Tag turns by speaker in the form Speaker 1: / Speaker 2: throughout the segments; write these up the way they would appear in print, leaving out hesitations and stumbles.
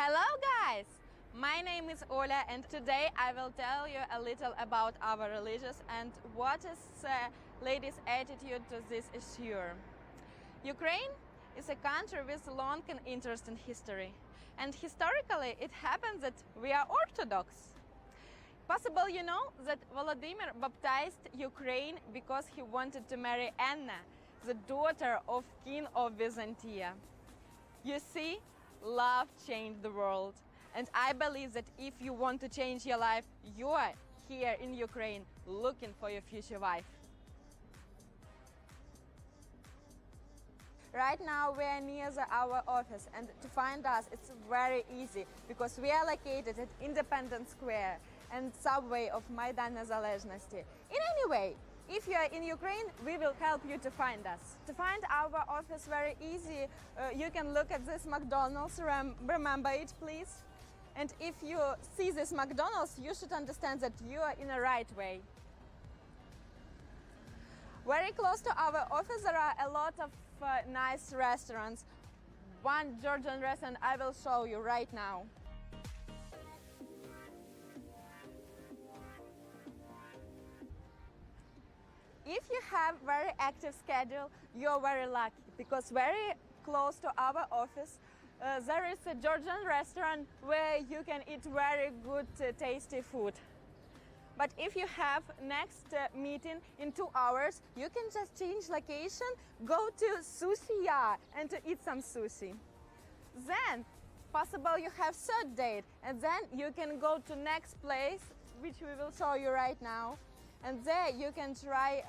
Speaker 1: Hello guys! My name is Oля and today I will tell you a little about our religions and what is ladies' attitude to this issue. Ukraine is a country with long and interesting history, and historically it happens that we are Orthodox. Possible you know that Volodymyr baptized Ukraine because he wanted to marry Anna, the daughter of King of Byzantium. You see, love changed the world, and I believe that if you want to change your life, you are here in Ukraine looking for your future wife. Right now we are near our office, and to find us it's very easy because we are located at Independence Square and subway of Maidan Nezalezhnosti. In any way, if you are in Ukraine, we will help you to find us. To find our office very easy, you can look at this McDonald's, remember it please. And if you see this McDonald's, you should understand that you are in the right way. Very close to our office there are a lot of nice restaurants. One Georgian restaurant I will show you right now. If you have very active schedule, you're very lucky because very close to our office there is a Georgian restaurant where you can eat very good tasty food. But if you have next meeting in 2 hours, you can just change location, go to Sushi-ya and to eat some sushi. Then possible you have third date, and then you can go to next place, which we will show you right now. And there you can try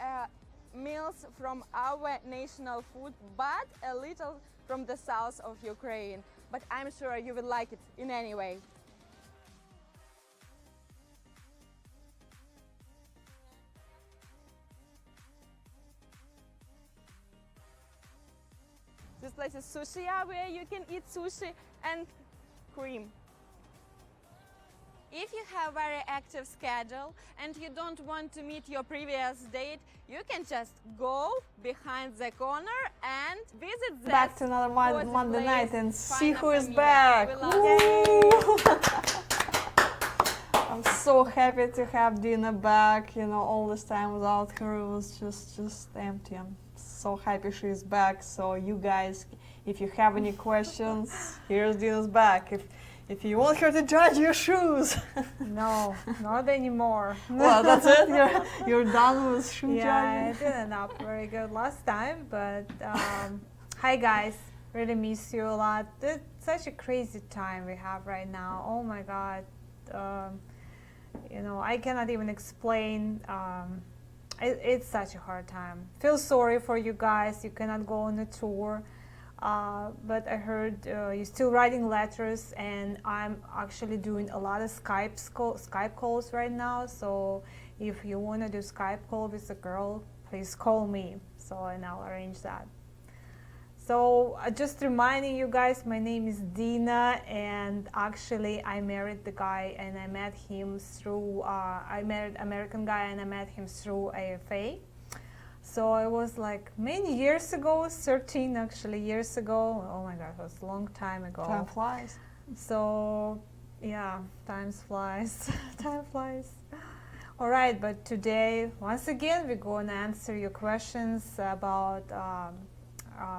Speaker 1: meals from our national food, but a little from the south of Ukraine. But I'm sure you will like it in any way. This place is Sushi-ya, where you can eat sushi and cream. If you have very active schedule and you don't want to meet your previous date, you can just go behind the corner and visit the
Speaker 2: back to another Monday night and see who is back. I'm so happy to have Dina back. You know, all this time without her it was just empty. I'm so happy she's back. So you guys, if you have any questions, here's Dina's back. If you want her to judge your shoes.
Speaker 3: No, not anymore.
Speaker 2: Well, that's it? You're done with shoe judging?
Speaker 3: Yeah, I didn't up very good last time, but hi guys, really miss you a lot. It's such a crazy time we have right now. Oh my God. You know, I cannot even explain. It's such a hard time. Feel sorry for you guys. You cannot go on a tour. But I heard you're still writing letters, and I'm actually doing a lot of Skype calls right now. So if you want to do Skype call with a girl, please call me, and I'll arrange that. So just reminding you guys, my name is Dina, and actually I married the guy, and I met him through, I married American guy, and I met him through AFA. So it was like many years ago, 13 actually years ago. Oh my God, it was a long time ago.
Speaker 2: Time flies.
Speaker 3: So yeah, time flies. Time flies. All right, but today, once again, we're going to answer your questions about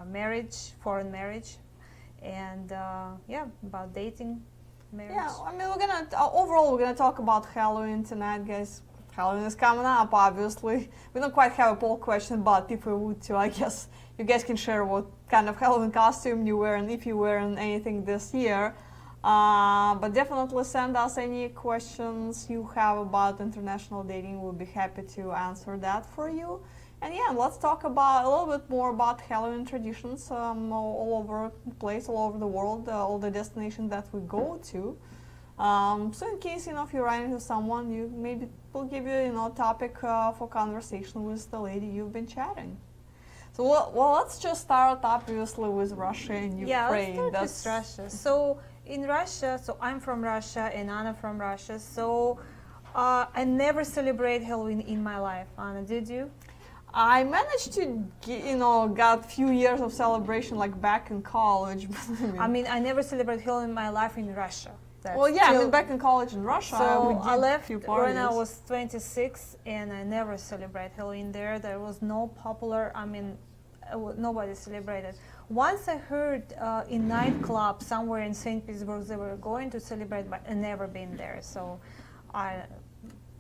Speaker 3: marriage, foreign marriage, and yeah, about dating, marriage.
Speaker 2: Yeah, I mean, overall, we're gonna talk about Halloween tonight, guys. Halloween is coming up, obviously. We don't quite have a poll question, but if we would to, I guess you guys can share what kind of Halloween costume you wear and if you wearing anything this year. But definitely send us any questions you have about international dating. We'll be happy to answer that for you. And yeah, let's talk about a little bit more about Halloween traditions all over the place, all over the world, all the destinations that we go to. So in case, you know, if you run into someone, you maybe will give you, you know, a topic for conversation with the lady you've been chatting. So well, let's just start obviously with Russia and Ukraine.
Speaker 3: Yeah, let's start with Russia. So in Russia, so I'm from Russia and Anna from Russia. So I never celebrate Halloween in my life. Anna, did you?
Speaker 2: I managed to, got few years of celebration like back in college.
Speaker 3: I mean, I never celebrated Halloween in my life in Russia. That's
Speaker 2: well, yeah, I
Speaker 3: still-
Speaker 2: mean, back in college in Russia, we
Speaker 3: So
Speaker 2: did
Speaker 3: I left
Speaker 2: few
Speaker 3: when I
Speaker 2: parties.
Speaker 3: was 26, and I never celebrated Halloween there. There was no popular. I mean, nobody celebrated. Once I heard in nightclub somewhere in St. Petersburg they were going to celebrate, but I never been there. So,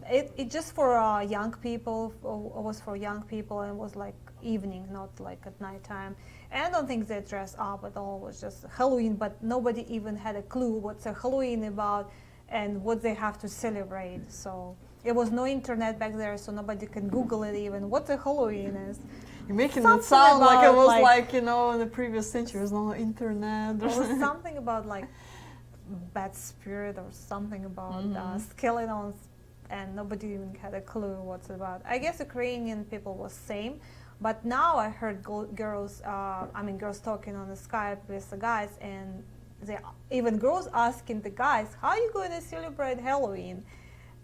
Speaker 3: it just for young people. It was for young people, and it was like evening, not like at nighttime. And I don't think they dressed up at all. It was just Halloween, but nobody even had a clue what's a Halloween about and what they have to celebrate. So it was no internet back there, so nobody can Google it even. What a Halloween is.
Speaker 2: You're making
Speaker 3: Something
Speaker 2: it sound like it
Speaker 3: about,
Speaker 2: was
Speaker 3: like-
Speaker 2: like, in the previous century, there's no internet.
Speaker 3: There was something about like bad spirit or something about skeletons, and nobody even had a clue what's it about. I guess Ukrainian people was same, but now I heard girls talking on the Skype with the guys, and even girls asking the guys, how are you going to celebrate Halloween?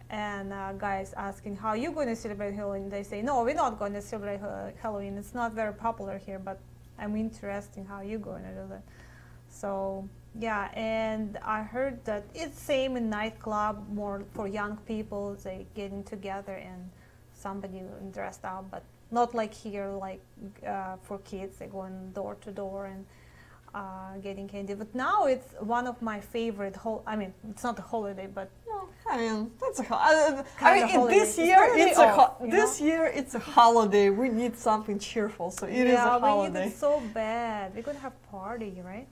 Speaker 3: And guys asking, how are you going to celebrate Halloween? They say, no, we're not going to celebrate Halloween. It's not very popular here, but I'm interested in how you're going to do that. So yeah, and I heard that it's same in nightclub, more for young people. They getting together and somebody dressed up, but not like here, like for kids. They going door to door and getting candy. But now it's one of my favorite. It's not a holiday, but
Speaker 2: I mean, that's a
Speaker 3: Kind of holiday.
Speaker 2: this year
Speaker 3: It's
Speaker 2: it's a
Speaker 3: off, you
Speaker 2: this year it's a holiday. We need something cheerful, so it is
Speaker 3: yeah,
Speaker 2: a
Speaker 3: we need
Speaker 2: holiday.
Speaker 3: it so bad. We're gonna have party, right?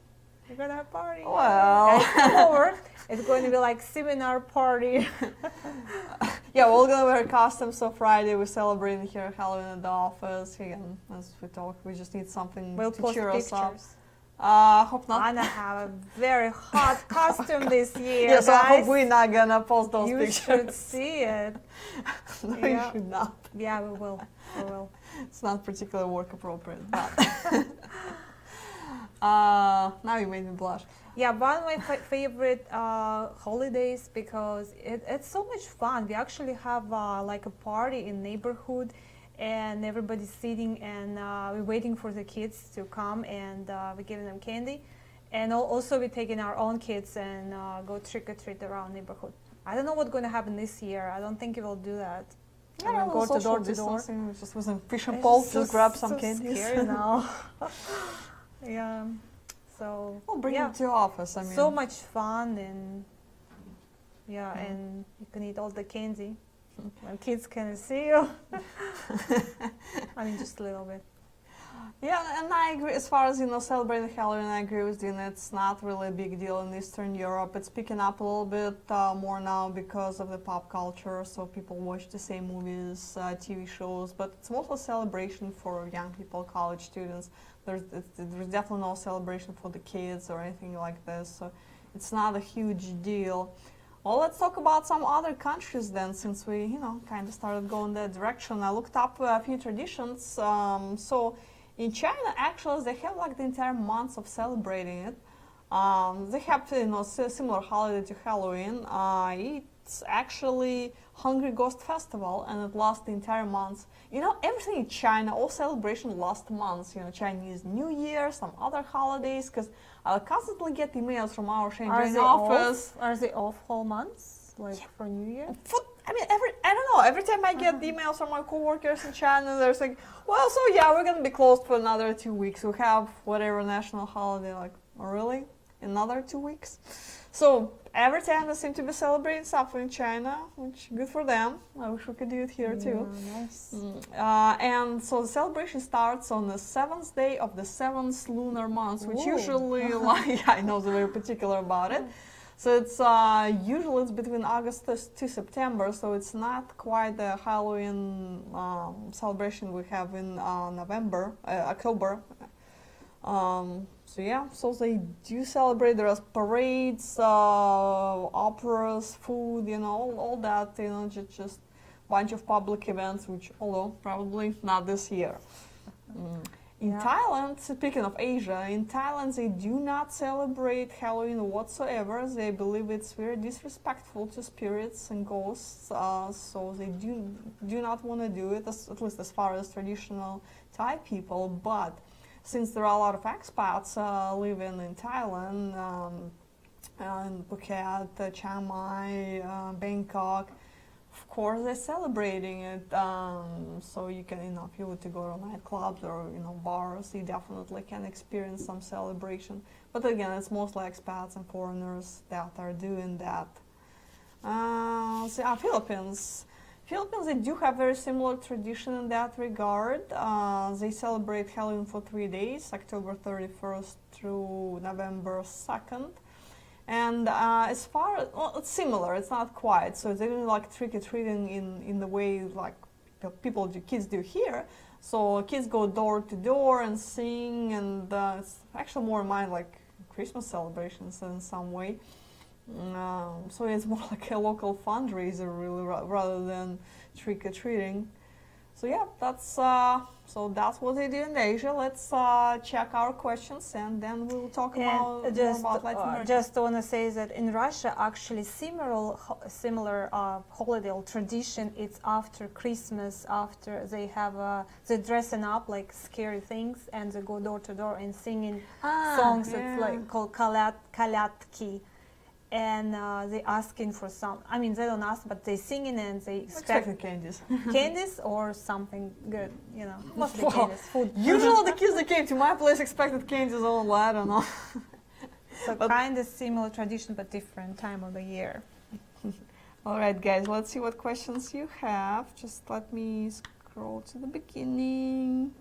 Speaker 3: We're gonna have party.
Speaker 2: Well.
Speaker 3: And it's over. It's going to be like seminar party.
Speaker 2: Yeah, we're gonna wear costumes. So Friday we're celebrating here Halloween at the office. Again, as we talk, we just need something
Speaker 3: We'll
Speaker 2: to
Speaker 3: post
Speaker 2: cheer us up.
Speaker 3: pictures.
Speaker 2: Hope not.
Speaker 3: Anna have a very hot costume this year.
Speaker 2: Yeah, so I hope
Speaker 3: guys.
Speaker 2: we're not gonna post those
Speaker 3: You
Speaker 2: pictures.
Speaker 3: should see it.
Speaker 2: No,
Speaker 3: Yeah.
Speaker 2: you should not.
Speaker 3: Yeah, we will. We will.
Speaker 2: It's not particularly work appropriate. But now you made me blush.
Speaker 3: Yeah, one of my favorite holidays because it's so much fun. We actually have like a party in neighborhood, and everybody's sitting and we're waiting for the kids to come, and we're giving them candy, and also we're taking our own kids and go trick or treat around neighborhood. I don't know what's going to happen this year. I don't think it will do that.
Speaker 2: Yeah,
Speaker 3: I mean,
Speaker 2: go
Speaker 3: go
Speaker 2: to door
Speaker 3: to door.
Speaker 2: just with a fishing
Speaker 3: It's
Speaker 2: pole,
Speaker 3: so-
Speaker 2: just grab some
Speaker 3: so
Speaker 2: candies.
Speaker 3: Scary now. Yeah. So
Speaker 2: Well, bring
Speaker 3: yeah.
Speaker 2: them to your office. I mean,
Speaker 3: So much fun, and and you can eat all the candy when kids can see you. I mean, just a little bit.
Speaker 2: Yeah, and I agree. As far as celebrating Halloween, I agree with you. It's not really a big deal in Eastern Europe. It's picking up a little bit more now because of the pop culture. So people watch the same movies, TV shows, but it's mostly celebration for young people, college students. There's definitely no celebration for the kids or anything like this. So it's not a huge deal. Well, let's talk about some other countries then, since we kind of started going that direction. I looked up a few traditions. So in China, actually, they have like the entire month of celebrating it. They have similar holiday to Halloween. It's actually Hungry Ghost Festival, and it lasts the entire month. Everything in China, all celebration lasts months. Chinese New Year, some other holidays, because I constantly get emails from our Shenzhen office.
Speaker 3: Are they off whole months, like for New Year?
Speaker 2: I don't know. Every time I get emails from my coworkers in China, they're saying, "Well, so yeah, we're gonna be closed for another 2 weeks. We have whatever national holiday." Like, oh, really? Another 2 weeks? So every time they seem to be celebrating something in China, which good for them. I wish we could do it here too.
Speaker 3: Nice.
Speaker 2: And so the celebration starts on the 7th day of the 7th lunar month, which
Speaker 3: Ooh.
Speaker 2: usually, I know they're very particular about it. So it's usually it's between August to September, so it's not quite the Halloween celebration we have in October. So they do celebrate. There are parades, operas, food, all that, just bunch of public events, which although probably not this year. In
Speaker 3: Yeah.
Speaker 2: Thailand, speaking of Asia, in Thailand they do not celebrate Halloween whatsoever. They believe it's very disrespectful to spirits and ghosts, so they do not want to do it, at least as far as traditional Thai people. But since there are a lot of expats living in Thailand, in Phuket, Chiang Mai, Bangkok, of course they're celebrating it. So you can, if you were to go to nightclubs or bars, you definitely can experience some celebration. But again, it's mostly expats and foreigners that are doing that. Philippines. Philippines, they do have very similar tradition in that regard. They celebrate Halloween for 3 days, October 31st through November 2nd. And as far as, well, it's similar, it's not quite. So they do like trick-or-treating in the way like kids do here. So kids go door to door and sing, and it's actually more in mind like Christmas celebrations in some way. So it's more like a local fundraiser really, rather than trick-or-treating. So yeah, that's what they do in Asia. Let's check our questions, and then we'll talk about Latin America.
Speaker 3: Just want to say that in Russia, actually similar holiday or tradition. It's after Christmas, after they have they dressing up like scary things, and they go door to door and singing songs.
Speaker 2: Yeah.
Speaker 3: It's like called kalyatki. And they asking for some. I mean, they don't ask, but they singing and they expect
Speaker 2: candies.
Speaker 3: candies or something good. Mostly
Speaker 2: Wow.
Speaker 3: candies, food.
Speaker 2: Usually the kids that came to my place expected candies only. I don't know.
Speaker 3: So kind of similar tradition, but different time of the year.
Speaker 2: All right, guys. Let's see what questions you have. Just let me scroll to the beginning.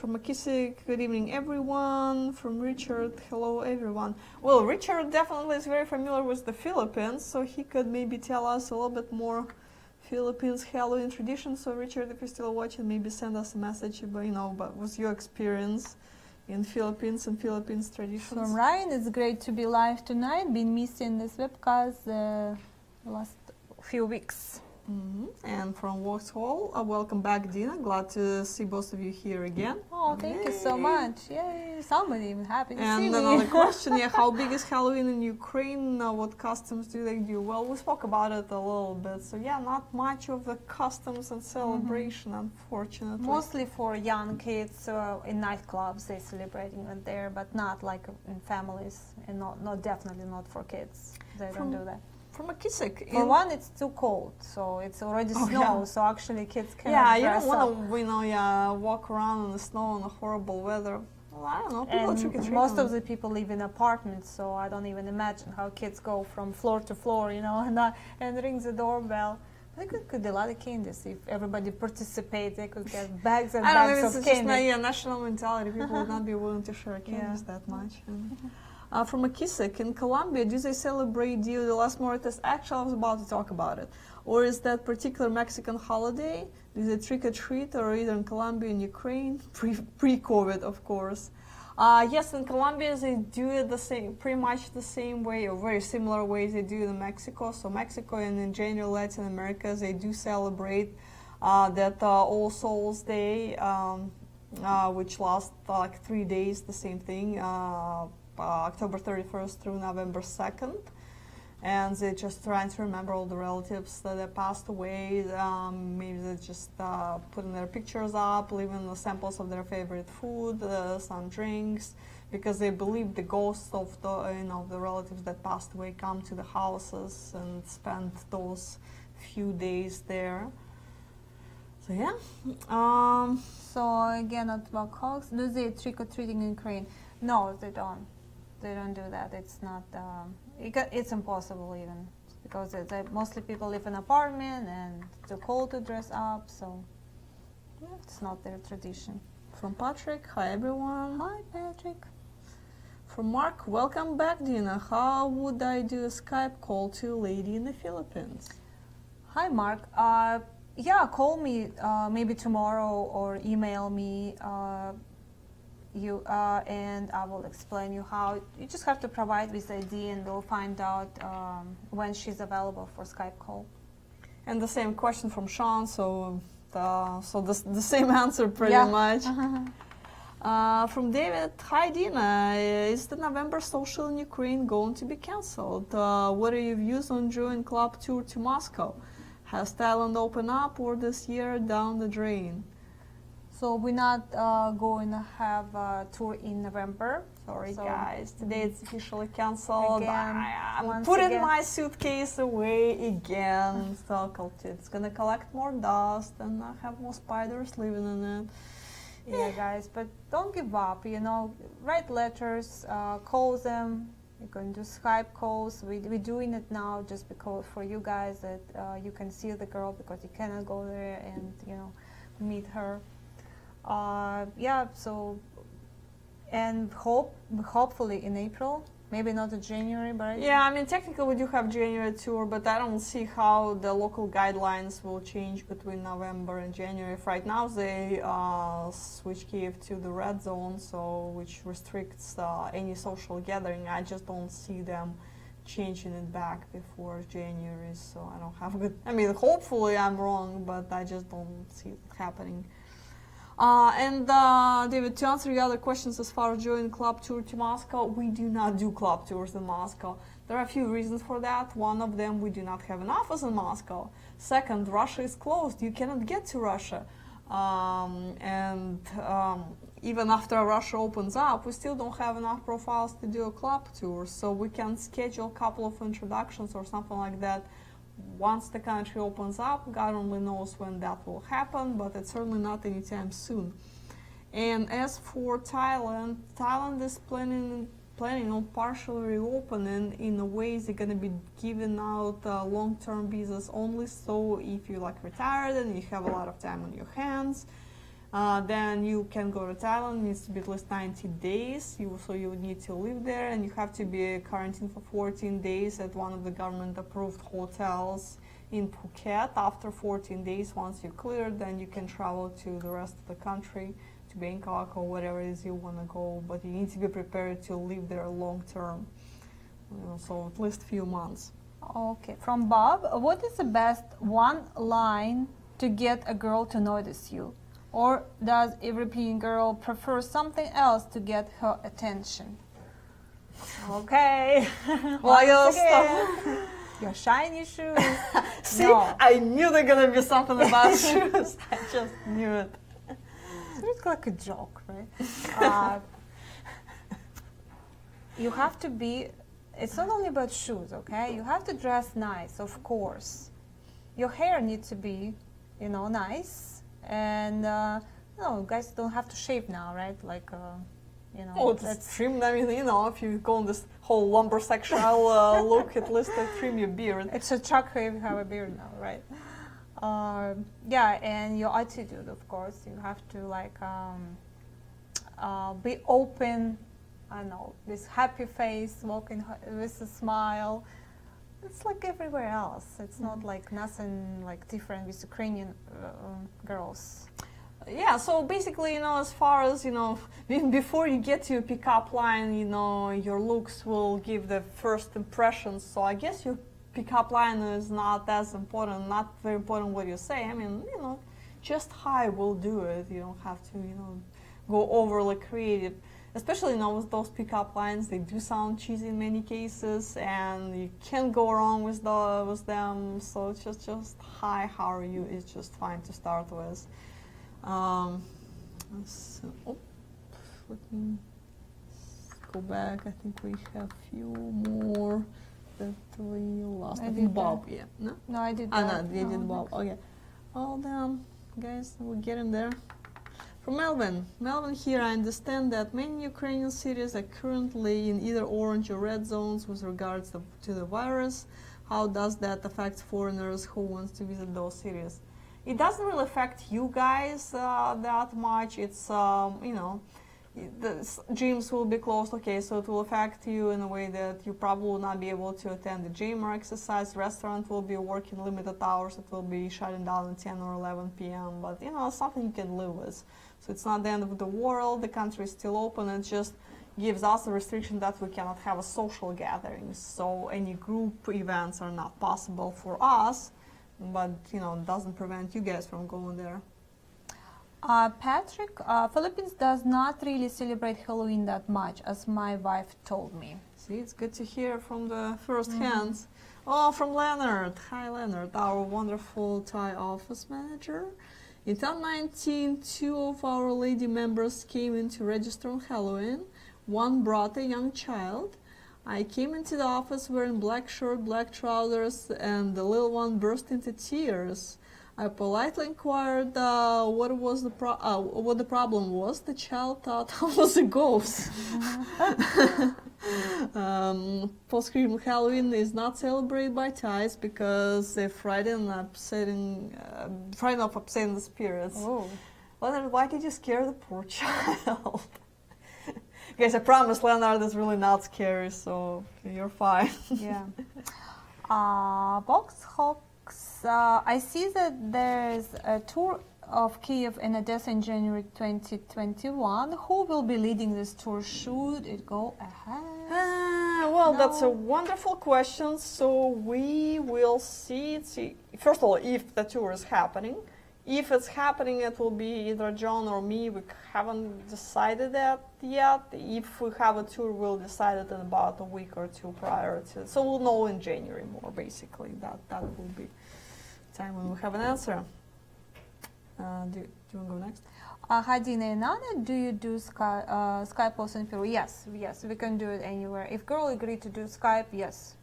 Speaker 2: From Akisik, good evening everyone. From Richard, hello everyone. Well, Richard definitely is very familiar with the Philippines, so he could maybe tell us a little bit more Philippines Halloween tradition. So Richard, if you're still watching, maybe send us a message about with your experience in Philippines and Philippines traditions.
Speaker 3: From Ryan, it's great to be live tonight. Been missing this webcast the last few weeks.
Speaker 2: And from Vauxhall, welcome back, Dina. Glad to see both of you here again.
Speaker 3: Oh, thank you so much. Yay, somebody happy to see
Speaker 2: And
Speaker 3: me.
Speaker 2: another question, how big is Halloween in Ukraine? What customs do they do? Well, we spoke about it a little bit. So yeah, not much of the customs and celebration, unfortunately.
Speaker 3: Mostly for young kids in nightclubs, they celebrating it there, but not like in families, and not definitely not for kids. They don't do that.
Speaker 2: From Akisik.
Speaker 3: For one, it's too cold, so it's already snow. So actually, kids cannot
Speaker 2: Yeah, you
Speaker 3: dress
Speaker 2: don't
Speaker 3: up.
Speaker 2: want to, walk around in the snow in the horrible weather. Well, I don't know. People trick-or-treat.
Speaker 3: Most of the people live in apartments, so I don't even imagine how kids go from floor to floor, and ring the doorbell. They could get a lot of candies if everybody participates. They could get bags and bags of candy.
Speaker 2: It's just national mentality. People would not be willing to share candies that much. From Akisik, in Colombia, do they celebrate Dia de las Muertes? Actually, I was about to talk about it. Or is that particular Mexican holiday? Do they trick-or-treat, or either in Colombia and Ukraine? Pre-COVID, of course. Yes, in Colombia, they do it pretty much the same way, or very similar ways they do it in Mexico. So Mexico and in general Latin America, they do celebrate that All Souls Day, which lasts like 3 days, the same thing. October 31st through November 2nd, and they just trying to remember all the relatives that have passed away. Maybe they just putting their pictures up, leaving the samples of their favorite food, some drinks, because they believe the ghosts of the relatives that passed away come to the houses and spend those few days there. So yeah.
Speaker 3: So again, at Vauxhall, do they trick-or-treating in Ukraine? No, they don't. They don't do that. It's not. It's impossible even, because mostly people live in apartment and it's too cold to dress up. So yeah, it's not their tradition.
Speaker 2: From Patrick, hi everyone.
Speaker 3: Hi, Patrick.
Speaker 2: From Mark, welcome back, Dina. How would I do a Skype call to a lady in the Philippines?
Speaker 3: Hi, Mark. Yeah, call me maybe tomorrow or email me. And I will explain you how. You just have to provide this ID, and we'll find out when she's available for Skype call.
Speaker 2: And the same question from Sean. So So the same answer pretty
Speaker 3: Yeah.
Speaker 2: much. From David, hi Dina, is the November social in Ukraine going to be cancelled? What are your views on joining club tour to Moscow? Has Thailand opened up or this year down the drain?
Speaker 3: So we're not going to have a tour in November.
Speaker 2: Sorry
Speaker 3: So-
Speaker 2: guys, today it's officially cancelled.
Speaker 3: Again,
Speaker 2: I'm
Speaker 3: once
Speaker 2: putting
Speaker 3: again.
Speaker 2: my suitcase away again. So it's gonna collect more dust and I have more spiders living in it.
Speaker 3: Yeah, guys, but don't give up. You know, write letters, call them. You can do Skype calls. We're doing it now just because for you guys that you can see the girl because you cannot go there and meet her. Yeah, so and hopefully in April, maybe not in January, but
Speaker 2: Yeah, I mean, technically we do have January tour, but I don't see how the local guidelines will change between November and January. If right now they switch Kiev to the red zone, so which restricts any social gathering, I just don't see them changing it back before January. So I don't have good. I mean, hopefully I'm wrong, but I just don't see it happening. David, to answer your other questions as far as joining club tour to Moscow, we do not do club tours in Moscow. There are a few reasons for that. One of them, we do not have an office in Moscow. Second, Russia is closed. You cannot get to Russia. Even after Russia opens up, we still don't have enough profiles to do a club tour. So we can schedule a couple of introductions or something like that. Once the country opens up, God only knows when that will happen, but it's certainly not anytime soon. And as for Thailand, Thailand is planning on partially reopening. In a way, they're going to be giving out long-term visas only. So if you're retired and you have a lot of time on your hands, then you can go to Thailand. It needs to be at least 90 days. So you would need to live there, and you have to be quarantined for 14 days at one of the government-approved hotels in Phuket. After 14 days, once you're cleared, then you can travel to the rest of the country, to Bangkok or wherever it is you want to go. But you need to be prepared to live there long term, so at least a few months.
Speaker 3: Okay, from Bob, what is the best one line to get a girl to notice you? Or does a European girl prefer something else to get her attention? Okay.
Speaker 2: Well,
Speaker 3: Once again, your shiny shoes.
Speaker 2: See,
Speaker 3: No.
Speaker 2: I knew they're gonna be something about shoes. I just knew it.
Speaker 3: It's like a joke, right? You have to be, it's not only about shoes, okay? You have to dress nice, of course. Your hair needs to be, nice. And, guys don't have to shave now, right?
Speaker 2: Oh, it's trim. I mean, if you go on this whole lumbersexual look, at least trim your beard.
Speaker 3: It's a shock if you have a beard now, right? Yeah, and your attitude, of course. You have to be open. I know, this happy face, walking with a smile. It's like everywhere else. It's not nothing different with Ukrainian girls.
Speaker 2: Yeah, so basically, as far as, before you get to your pickup line, your looks will give the first impressions. So I guess your pickup line is not as important, not very important what you say. I mean, just hi will do it. You don't have to, go overly creative. Especially with those pickup lines, they do sound cheesy in many cases, and you can't go wrong with them. So it's just hi, how are you? Is just fine to start with. Let me go back. I think we have a few more that we lost. I think Bob. Yeah. No.
Speaker 3: No, I did.
Speaker 2: No, they did Bob. Okay. Well then, guys, we're getting there. From Melvin here, I understand that many Ukrainian cities are currently in either orange or red zones with regards to the virus. How does that affect foreigners who want to visit those cities? It doesn't really affect you guys that much. It's, the gyms will be closed, okay, so it will affect you in a way that you probably will not be able to attend the gym or exercise. Restaurant will be working limited hours. It will be shutting down at 10 or 11 p.m. But, it's something you can live with. So it's not the end of the world. The country is still open. It just gives us a restriction that we cannot have a social gatherings. So any group events are not possible for us, but, it doesn't prevent you guys from going there.
Speaker 3: Patrick, Philippines does not really celebrate Halloween that much, as my wife told me.
Speaker 2: See, it's good to hear from the first hand. Oh, from Leonard. Hi, Leonard, our wonderful Thai office manager. In 2019, two of our lady members came in to register on Halloween. One brought a young child. I came into the office wearing black shirt, black trousers, and the little one burst into tears. I politely inquired what the problem was. The child thought I was a ghost. Post-Scream Halloween is not celebrated by Thais because they're frightened of upsetting the spirits.
Speaker 3: Oh.
Speaker 2: Leonard, why did you scare the poor child? Guys, I promise Leonard is really not scary, so you're fine.
Speaker 3: Yeah. Box Hawks, I see that there's a tour of Kiev and Odessa in January 2021. Who will be leading this tour? Should it go ahead?
Speaker 2: Well, that's a wonderful question. So we will see. First of all, if the tour is happening. If it's happening, it will be either John or me. We haven't decided that yet. If we have a tour, we'll decide it in about a week or two prior to. So we'll know in January more, basically. That will be time when we have an answer. Do you want to go next?
Speaker 3: Hadina and Anna, do you do Skype also in Peru? Yes, we can do it anywhere. If girl agreed to do Skype, yes.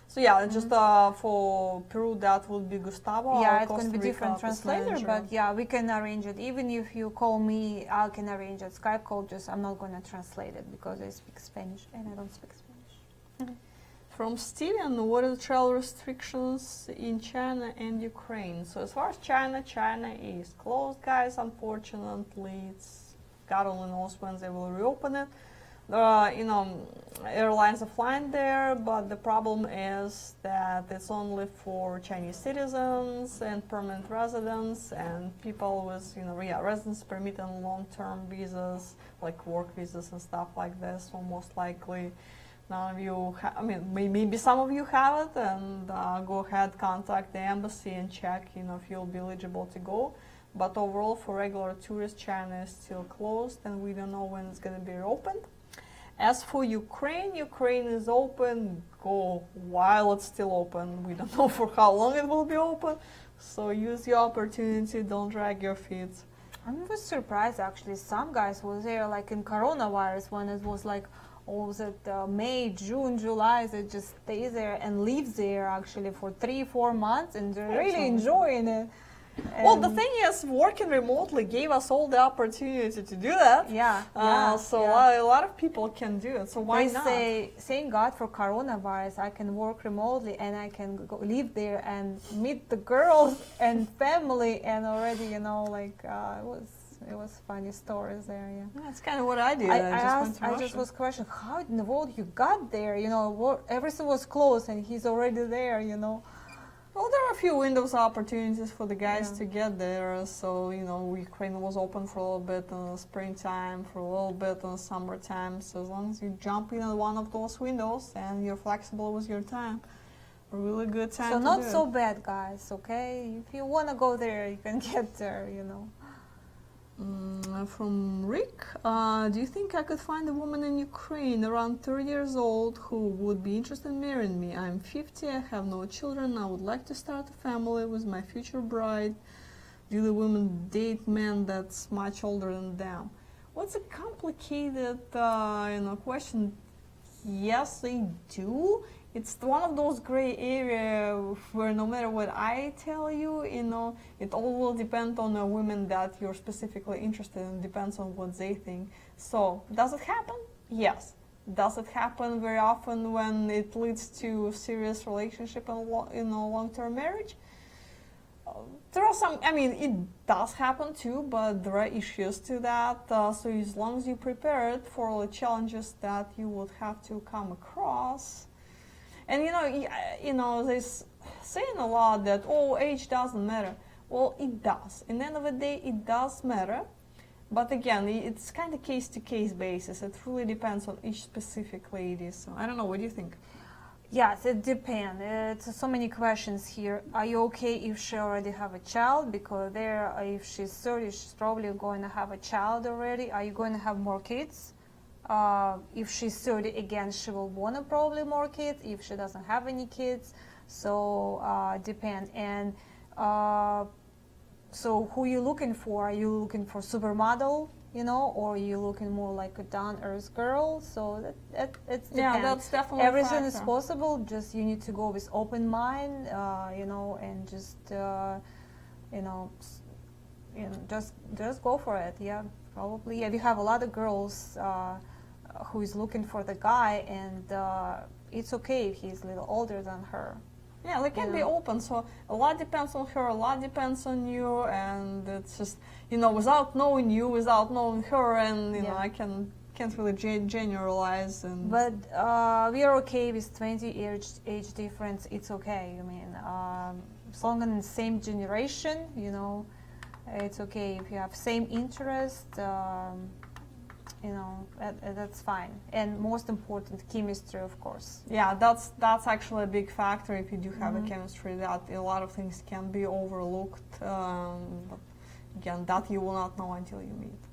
Speaker 2: So yeah, just for Peru, that would be Gustavo.
Speaker 3: Yeah,
Speaker 2: our
Speaker 3: it's going to be
Speaker 2: Costa
Speaker 3: different
Speaker 2: Rica office
Speaker 3: translator,
Speaker 2: manager.
Speaker 3: but yeah, we can arrange it. Even if you call me, I can arrange a Skype call. Just I'm not going to translate it because I speak Spanish and I don't speak Spanish.
Speaker 2: From Steven, what are the travel restrictions in China and Ukraine? So as far as China is closed, guys, unfortunately. God only knows when they will reopen it. Airlines are flying there, but the problem is that it's only for Chinese citizens and permanent residents and people with, residence permit and long-term visas, like work visas and stuff like this. So most likely none of you, maybe some of you have it, and go ahead, contact the embassy and check, if you'll be eligible to go. But overall, for regular tourists, China is still closed, and we don't know when it's going to be reopened. As for Ukraine is open. Go while it's still open. We don't know for how long it will be open, so use the opportunity. Don't drag your feet.
Speaker 3: I was surprised actually. Some guys was there like in coronavirus when it was like, was it May, June, July? They just stay there and live there actually for 3-4 months, and they're really enjoying it.
Speaker 2: Well, the thing is, working remotely gave us all the opportunity to do that. A lot of people can do it. So why not?
Speaker 3: Thank God for coronavirus. I can work remotely and I can go live there and meet the girls and family, and already, it was funny stories there. Yeah,
Speaker 2: that's kind of what I did.
Speaker 3: I just was questioning how in the world you got there. Everything was closed and he's already there.
Speaker 2: Well, there are a few windows of opportunities for the guys to get there. So, Ukraine was open for a little bit in the springtime, for a little bit in the summertime. So as long as you jump in at one of those windows and you're flexible with your time, a really good time to do it.
Speaker 3: So not so bad, guys, okay? If you want to go there, you can get there,
Speaker 2: From Rick, do you think I could find a woman in Ukraine around 30 years old who would be interested in marrying me? I'm 50, I have no children, I would like to start a family with my future bride. Do the women date men that's much older than them? Well, it's a complicated question. Yes, they do. It's one of those gray areas where no matter what I tell you, it all will depend on the women that you're specifically interested in. It depends on what they think. So, does it happen? Yes. Does it happen very often when it leads to a serious relationship and long-term marriage? There are some, it does happen too, but there are issues to that. So as long as you prepare it for all the challenges that you would have to come across. And they're saying a lot that, age doesn't matter. Well, it does. In the end of the day, it does matter. But again, it's kind of case-to-case basis. It really depends on each specific lady. So I don't know, what do you think?
Speaker 3: Yes, it depends. It's so many questions here. Are you okay if she already have a child? Because there, if she's 30, she's probably going to have a child already. Are you going to have more kids? If she's 30, again, she will want probably more kids. If she doesn't have any kids, so depend. And so who you looking for? Are you looking for supermodel? Or are you looking more like a down-earth girl? So it's
Speaker 2: Yeah, that's definitely a
Speaker 3: everything is
Speaker 2: factor.
Speaker 3: possible. Just you need to go with open mind, and just just go for it. Yeah, probably. Yeah, we have a lot of girls who is looking for the guy, and it's okay if he's a little older than her.
Speaker 2: Yeah, they can be open, so a lot depends on her, a lot depends on you, and it's just, without knowing you, without knowing her, and, I can't really generalize.
Speaker 3: But we are okay with 20 age difference, it's okay. I mean, as long as in the same generation, it's okay. If you have same interest, that's fine. And most important, chemistry, of course.
Speaker 2: Yeah, that's actually a big factor. If you do have a chemistry, that a lot of things can be overlooked. But again, that you will not know until you meet.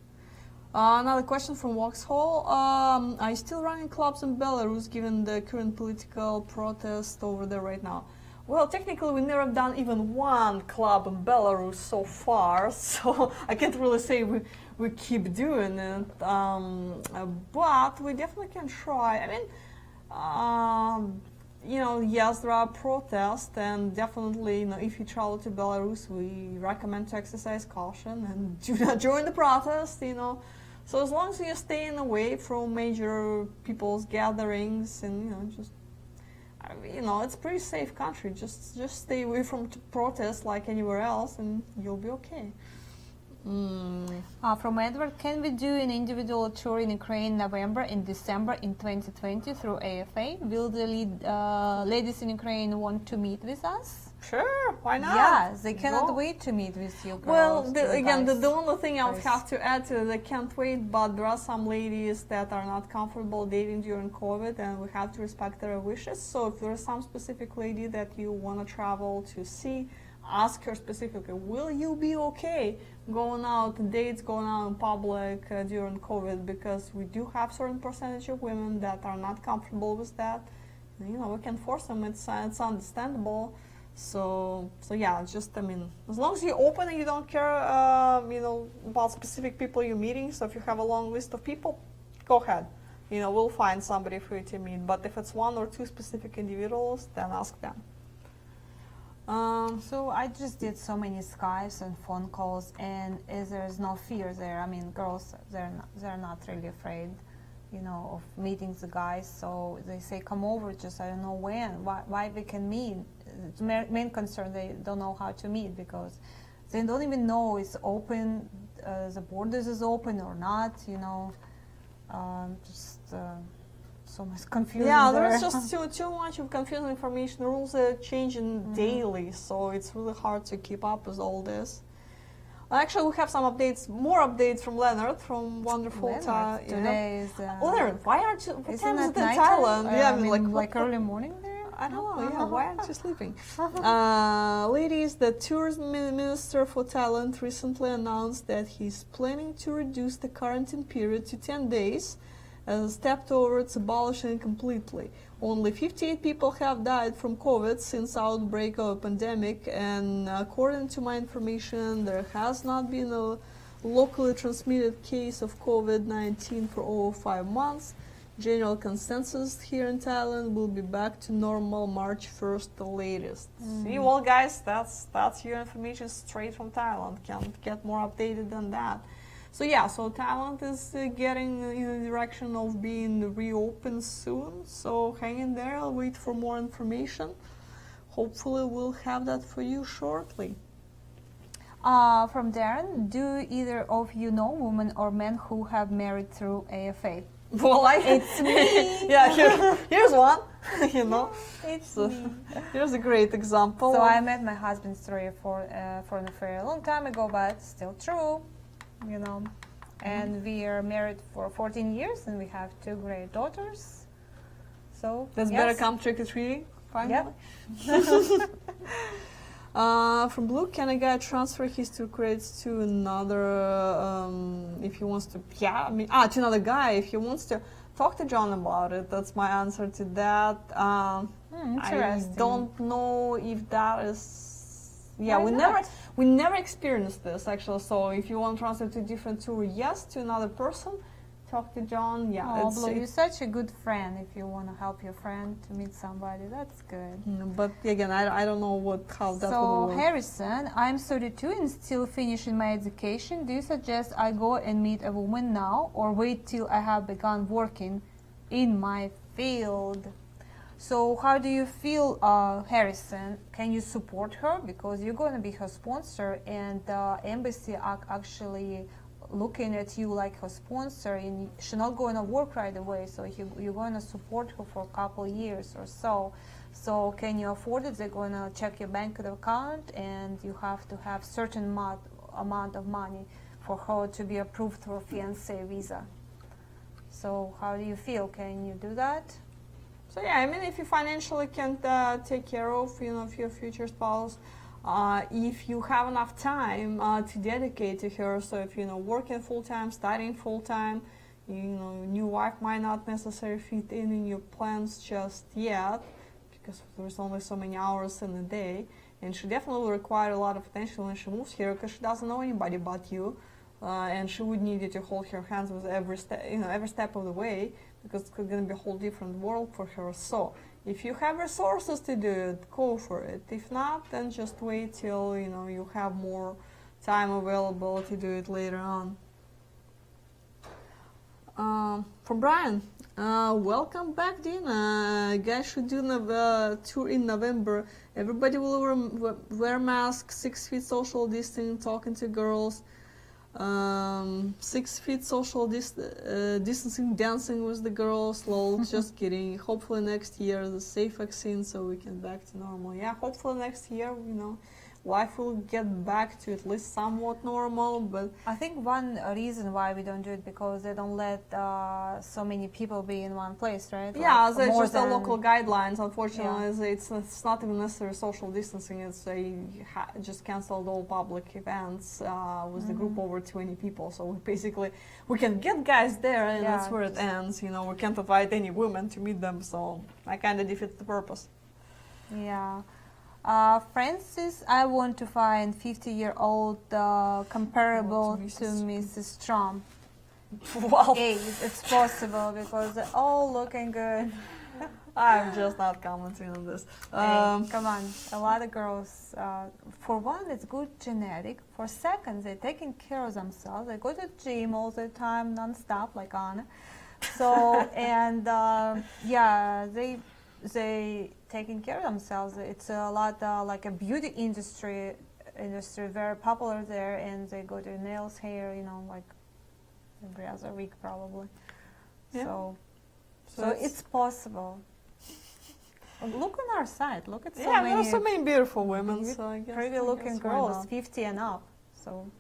Speaker 2: Another question from Vauxhall. Are you still running clubs in Belarus given the current political protest over there right now? Well, technically we never done even one club in Belarus so far, so I can't really say we keep doing it, but we definitely can try. I mean, yes, there are protests, and definitely, if you travel to Belarus, we recommend to exercise caution and do not join the protest, So as long as you're staying away from major people's gatherings and, just it's a pretty safe country. Just stay away from protests like anywhere else, and you'll be okay.
Speaker 3: From Edward, can we do an individual tour in Ukraine November and December in 2020 through AFA? Will the ladies in Ukraine want to meet with us?
Speaker 2: Sure, why not?
Speaker 3: Yes, they cannot wait to meet with you girls.
Speaker 2: Well, the only thing I would have to add to they can't wait, but there are some ladies that are not comfortable dating during COVID, and we have to respect their wishes. So if there is some specific lady that you want to travel to see, ask her specifically, will you be okay going out on dates, going out in public during COVID? Because we do have certain percentage of women that are not comfortable with that. We can force them. It's understandable. So yeah, just as long as you're open and you don't care, about specific people you're meeting. So if you have a long list of people, go ahead. We'll find somebody for you to meet. But if it's one or two specific individuals, then ask them.
Speaker 3: So I just did so many Skypes and phone calls, and there's no fear there. I mean, girls, they're not really afraid, of meeting the guys. So they say, come over, just I don't know when, why we can meet. The main concern, they don't know how to meet because they don't even know it's open, the borders is open or not, so much confusion.
Speaker 2: Yeah,
Speaker 3: there.
Speaker 2: there's just too much of confusing information. The rules are changing daily, so it's really hard to keep up with all this. Actually, we have some more updates from Leonard from wonderful
Speaker 3: Leonard, today is
Speaker 2: Leonard, why aren't you? What time is it in
Speaker 3: night
Speaker 2: Thailand?
Speaker 3: like early morning there.
Speaker 2: I don't know. Yeah, why aren't you sleeping? Ladies, the tourism minister for Thailand recently announced that he's planning to reduce the quarantine period to 10 days as a step towards abolishing it completely. Only 58 people have died from COVID since outbreak of a pandemic, and according to my information, there has not been a locally transmitted case of COVID-19 for over 5 months. General consensus here in Thailand will be back to normal March 1st, the latest. See, well, guys, that's your information straight from Thailand. Can't get more updated than that. So yeah, so Thailand is getting in the direction of being reopened soon. So hang in there. I'll wait for more information. Hopefully, we'll have that for you shortly.
Speaker 3: From Darren, do either of you know women or men who have married through AFA?
Speaker 2: Well,
Speaker 3: It's me.
Speaker 2: Yeah, here's one.
Speaker 3: It's
Speaker 2: So,
Speaker 3: me.
Speaker 2: here's a great example.
Speaker 3: So I met my husband for an affair a long time ago, but still true, And we are married for 14 years, and we have 2 great daughters. So
Speaker 2: That's
Speaker 3: yes.
Speaker 2: better come trick-or-treating, finally.
Speaker 3: Yep.
Speaker 2: From Blue, can a guy transfer his 2 credits to another if he wants to? Yeah, I mean, to another guy if he wants to. Talk to John about it. That's my answer to that. I
Speaker 3: Interesting.
Speaker 2: don't know if that is. Yeah,
Speaker 3: Why not?
Speaker 2: we never experienced this actually. So if you want to transfer to a different tour, yes, to another person. Talk to John. Yeah,
Speaker 3: Oh, Blue, you're such a good friend. If you want to help your friend to meet somebody, that's good.
Speaker 2: But again, I don't know how that will
Speaker 3: So
Speaker 2: work.
Speaker 3: Harrison, I'm 32 and still finishing my education. Do you suggest I go and meet a woman now or wait till I have begun working in my field? So how do you feel, Harrison? Can you support her? Because you're going to be her sponsor, and the embassy actually looking at you like her sponsor, and she's not going to work right away, so you're going to support her for a couple years or so. So can you afford it? They're going to check your bank account, and you have to have certain amount of money for her to be approved for fiancé visa. So how do you feel? Can you do that?
Speaker 2: So yeah, I mean, if you financially can take care of your future spouse, if you have enough time to dedicate to her, so if working full time, studying full time, new wife might not necessarily fit in your plans just yet, because there's only so many hours in a day, and she definitely will require a lot of attention when she moves here, because she doesn't know anybody but you, and she would need you to hold her hands with every step of the way, because it's going to be a whole different world for her. So if you have resources to do it, go for it. If not, then just wait till you have more time available to do it later on. From Brian, welcome back, Dina. Guys should do a tour in November. Everybody will wear masks, 6 feet social distancing, talking to girls. 6 feet social distancing, dancing with the girls. Lol, just kidding. Hopefully next year the safe vaccine so we can back to normal. Yeah, hopefully next year life will get back to at least somewhat normal. But
Speaker 3: I think one reason why we don't do it because they don't let so many people be in one place, right?
Speaker 2: Yeah,
Speaker 3: like
Speaker 2: there's
Speaker 3: more
Speaker 2: just the
Speaker 3: than-
Speaker 2: local guidelines. Unfortunately,
Speaker 3: Yeah.
Speaker 2: it's not even necessary social distancing. It's just canceled all public events with the group over 20 people. So we can get guys there, and
Speaker 3: Yeah,
Speaker 2: that's where it ends. We can't invite any women to meet them. So that kind of defeats the purpose.
Speaker 3: Yeah. Francis, I want to find 50-year-old comparable to Mrs. Trump.
Speaker 2: Wow,
Speaker 3: Hey, it's possible because they're all looking good.
Speaker 2: I'm just not commenting on this.
Speaker 3: Hey, come on, a lot of girls. For one, it's good genetic. For second, they're taking care of themselves. They go to the gym all the time, non-stop, like Anna. So and yeah, they taking care of themselves. It's a lot like a beauty industry very popular there, and they go to nails, hair, like every other week probably.
Speaker 2: Yeah.
Speaker 3: So it's possible. Look on our site. Look at
Speaker 2: There are so many beautiful women. So I guess
Speaker 3: pretty looking
Speaker 2: why
Speaker 3: girls,
Speaker 2: not?
Speaker 3: 50 and up. So.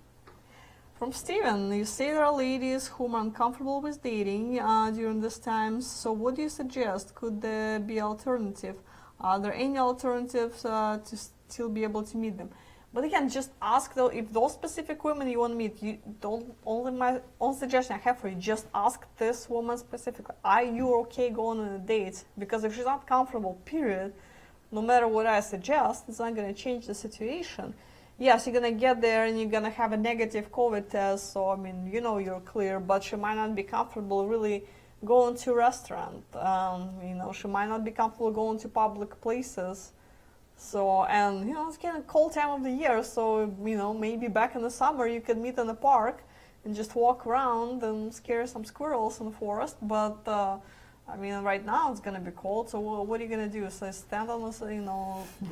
Speaker 2: From Steven, you say there are ladies whom are uncomfortable with dating during this time, so what do you suggest? Could there be alternative? Are there any alternatives to still be able to meet them? But again, just ask though, if those specific women you want to meet, you don't, my own suggestion I have for you, just ask this woman specifically, are you okay going on a date? Because if she's not comfortable, period, no matter what I suggest, it's not going to change the situation. Yes, you're going to get there and you're going to have a negative COVID test, so I mean, you're clear, but she might not be comfortable really going to a restaurant. She might not be comfortable going to public places. So, and it's getting a cold time of the year, so maybe back in the summer you could meet in the park and just walk around and scare some squirrels in the forest. But I mean, right now it's gonna be cold, so what are you gonna do? So stand on the,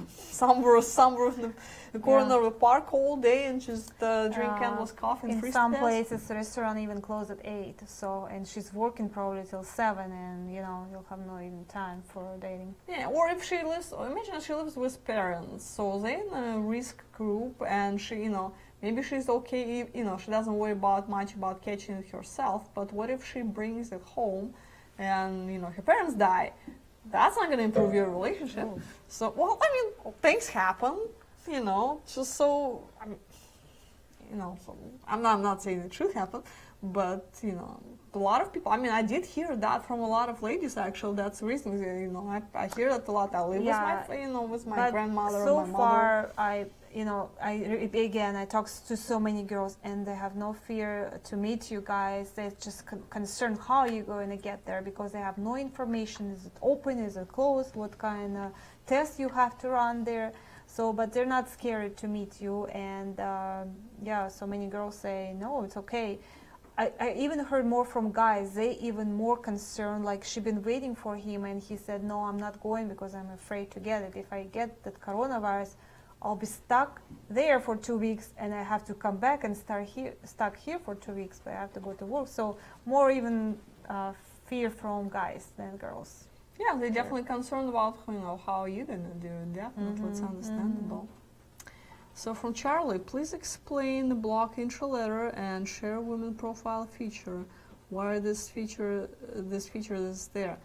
Speaker 2: somewhere in the corner of the park all day and just drink endless coffee and
Speaker 3: in some places, the restaurant even close at 8. So, and she's working probably till 7, and you'll have no even time for dating.
Speaker 2: Yeah, or if she lives, imagine she lives with parents, so they're in a risk group, and she, maybe she's okay, she doesn't worry much about catching it herself. But what if she brings it home? And her parents die, that's not going to improve your relationship. So, well, I mean, things happen, you know, just so, you know, so I'm not saying the truth happened, but, you know, a lot of people, I mean, I did hear that from a lot of ladies, actually. That's the reason, you know, I hear that a lot. I live with my grandmother
Speaker 3: so
Speaker 2: or my
Speaker 3: far,
Speaker 2: mother.
Speaker 3: I talk to so many girls, and they have no fear to meet you guys. They're just concerned how you're going to get there, because they have no information. Is it open? Is it closed? What kind of tests you have to run there? So, but they're not scared to meet you. And so many girls say, no, it's okay. I even heard more from guys. They even more concerned, like she been waiting for him, and he said, no, I'm not going because I'm afraid to get it. If I get that coronavirus, I'll be stuck there for 2 weeks, and I have to come back and stuck here for 2 weeks, but I have to go to work. So more even fear from guys than girls.
Speaker 2: Yeah, they're definitely concerned about, you know, how you're gonna do it. Definitely, it's understandable. So from Charlie, please explain the block intro letter and share women profile feature. Why this feature is there?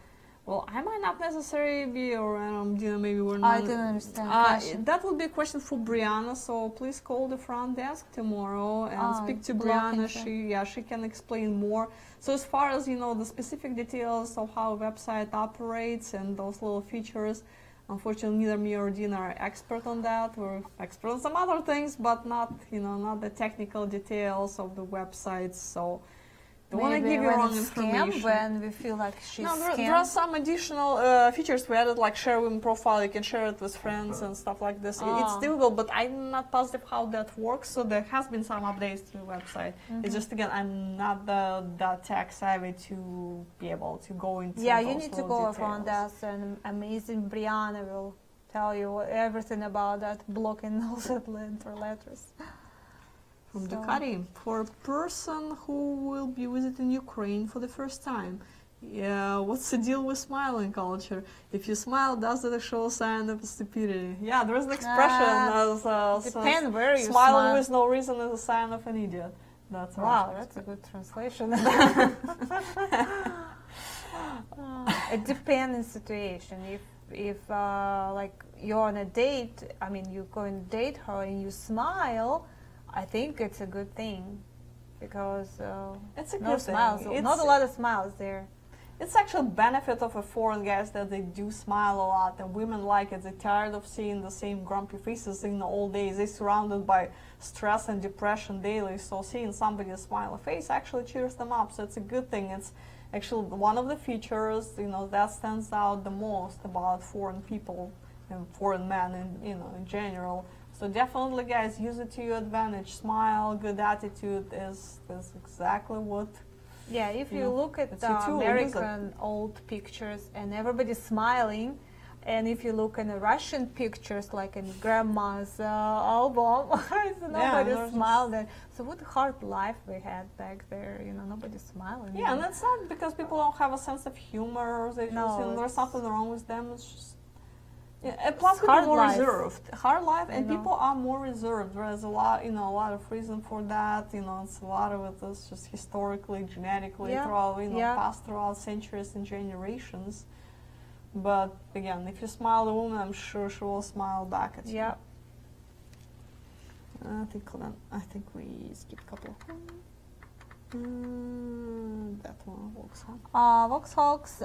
Speaker 2: Well, I might not necessarily be around, you know, maybe we're not.
Speaker 3: I don't understand the question.
Speaker 2: That would be a question for Brianna, so please call the front desk tomorrow and speak to Brianna. She can explain more. So as far as, you know, the specific details of how a website operates and those little features, unfortunately, neither me or Dina are expert on that. We're expert on some other things, but not, you know, not the technical details of the websites. So don't want to give you wrong information.
Speaker 3: When we feel like she's
Speaker 2: there are some additional features we added, like share women profile. You can share it with friends and stuff like this. It's difficult, but I'm not positive how that works. So there has been some updates to the website. It's just, again, I'm not that tech savvy to be able to go into
Speaker 3: you
Speaker 2: those
Speaker 3: need to
Speaker 2: little
Speaker 3: go
Speaker 2: details.
Speaker 3: front desk, and amazing Brianna will tell you everything about that blocking those letters.
Speaker 2: From Ducati, for a person who will be visiting Ukraine for the first time, what's the deal with smiling culture? If you smile, does it show a sign of stupidity? Yeah, there is an expression
Speaker 3: depends where you
Speaker 2: smiling with no reason is a sign of an idiot. That's
Speaker 3: wow, that's a good translation. It depends on the situation. If like you're on a date, I mean, you go and date her and you smile, I think it's a good thing, because
Speaker 2: it's a
Speaker 3: no
Speaker 2: good
Speaker 3: smiles,
Speaker 2: thing.
Speaker 3: not a lot of smiles there.
Speaker 2: It's actually a benefit of a foreign guys that they do smile a lot, and women like it. They're tired of seeing the same grumpy faces in all days. They're surrounded by stress and depression daily, so seeing somebody smile a face actually cheers them up. So it's a good thing. It's actually one of the features, you know, that stands out the most about foreign people and foreign men, in general. So definitely, guys, use it to your advantage. Smile, good attitude is exactly what.
Speaker 3: Yeah, if you look at the American old pictures and everybody's smiling, and if you look in the Russian pictures, like in grandma's album, nobody smiled. So what a hard life we had back there, you know, nobody's smiling.
Speaker 2: Yeah, and that's not because people don't have a sense of humor, or they just, there's something wrong with them. It's just. Yeah, and plus people are more reserved. Hard life, and people are more reserved. There's a lot of reason for that. It's a lot of it is just historically, genetically, passed throughout centuries and generations. But again, if you smile at a woman, I'm sure she will smile back at you.
Speaker 3: Yeah.
Speaker 2: I think we skipped a couple of them. That one,
Speaker 3: Vauxhalls,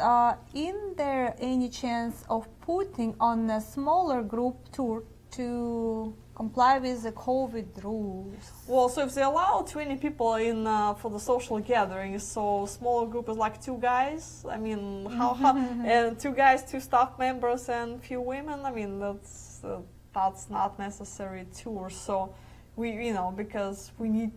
Speaker 3: is there any chance of putting on a smaller group tour to comply with the COVID rules?
Speaker 2: Well, so if they allow 20 people in for the social gathering, so smaller group is like 2 guys. I mean, how and 2 guys, 2 staff members, and few women. I mean, that's not necessary tour. So we, because we need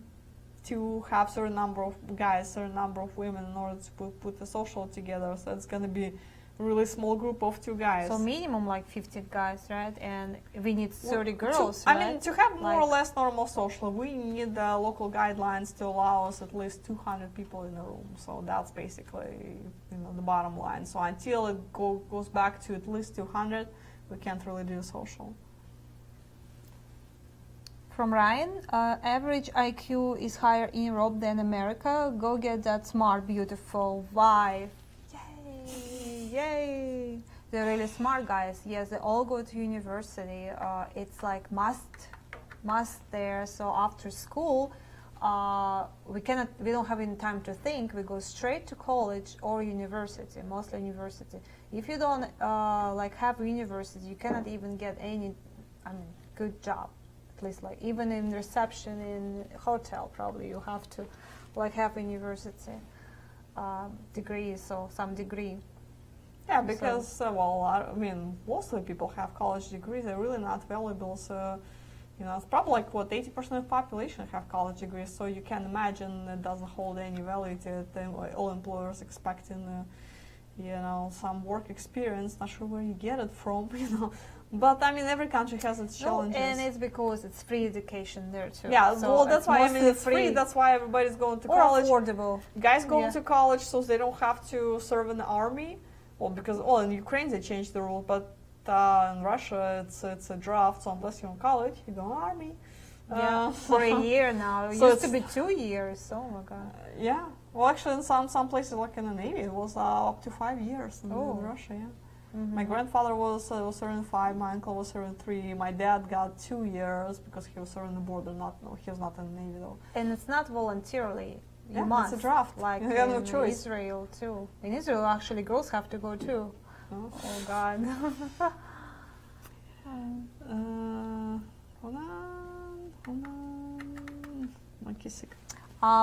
Speaker 2: to have certain number of guys, certain number of women in order to put the social together. So it's going to be a really small group of 2 guys.
Speaker 3: So minimum like 50 guys, right? And we need 30 girls, right?
Speaker 2: I mean, to have more or less normal social, we need the local guidelines to allow us at least 200 people in a room. So that's basically, the bottom line. So until it goes back to at least 200, we can't really do social.
Speaker 3: From Ryan, average IQ is higher in Europe than America. Go get that smart, beautiful wife. Yay! Yay! they're really smart guys. Yes, they all go to university. It's like must there. So after school, we don't have any time to think. We go straight to college or university, mostly university. If you don't like have university, you cannot even get any, good job. At least like even in reception in hotel, probably you have to like have university degree, so some degree.
Speaker 2: Yeah, because most of the people have college degrees. They're really not valuable. So, it's probably like 80% of the population have college degrees. So you can imagine it doesn't hold any value to it. All employers expecting, some work experience. Not sure where you get it from, But every country has its challenges.
Speaker 3: And it's because it's free education there too.
Speaker 2: Yeah,
Speaker 3: so
Speaker 2: well, that's why
Speaker 3: it's
Speaker 2: free. That's why everybody's going to
Speaker 3: or
Speaker 2: college.
Speaker 3: affordable.
Speaker 2: Guys going to college so they don't have to serve in the army. Well, because in Ukraine they changed the rule, but in Russia it's a draft. So unless you're in college, you go in the army.
Speaker 3: Yeah, for a year now. It
Speaker 2: So
Speaker 3: used to be 2 years. Oh my god.
Speaker 2: Yeah. Well, actually, in some places, like in the Navy, it was up to 5 years in Russia. Yeah.
Speaker 3: Mm-hmm.
Speaker 2: My grandfather was serving 5. My uncle was serving 3. My dad got 2 years because he was serving the border. He was not in the Navy though.
Speaker 3: And it's not voluntarily. You
Speaker 2: Yeah,
Speaker 3: must.
Speaker 2: it's a draft.
Speaker 3: Like
Speaker 2: You have no
Speaker 3: in
Speaker 2: choice.
Speaker 3: Israel too. In Israel, actually, girls have to go too.
Speaker 2: Oh.
Speaker 3: Oh God.
Speaker 2: Hold on. McKissick.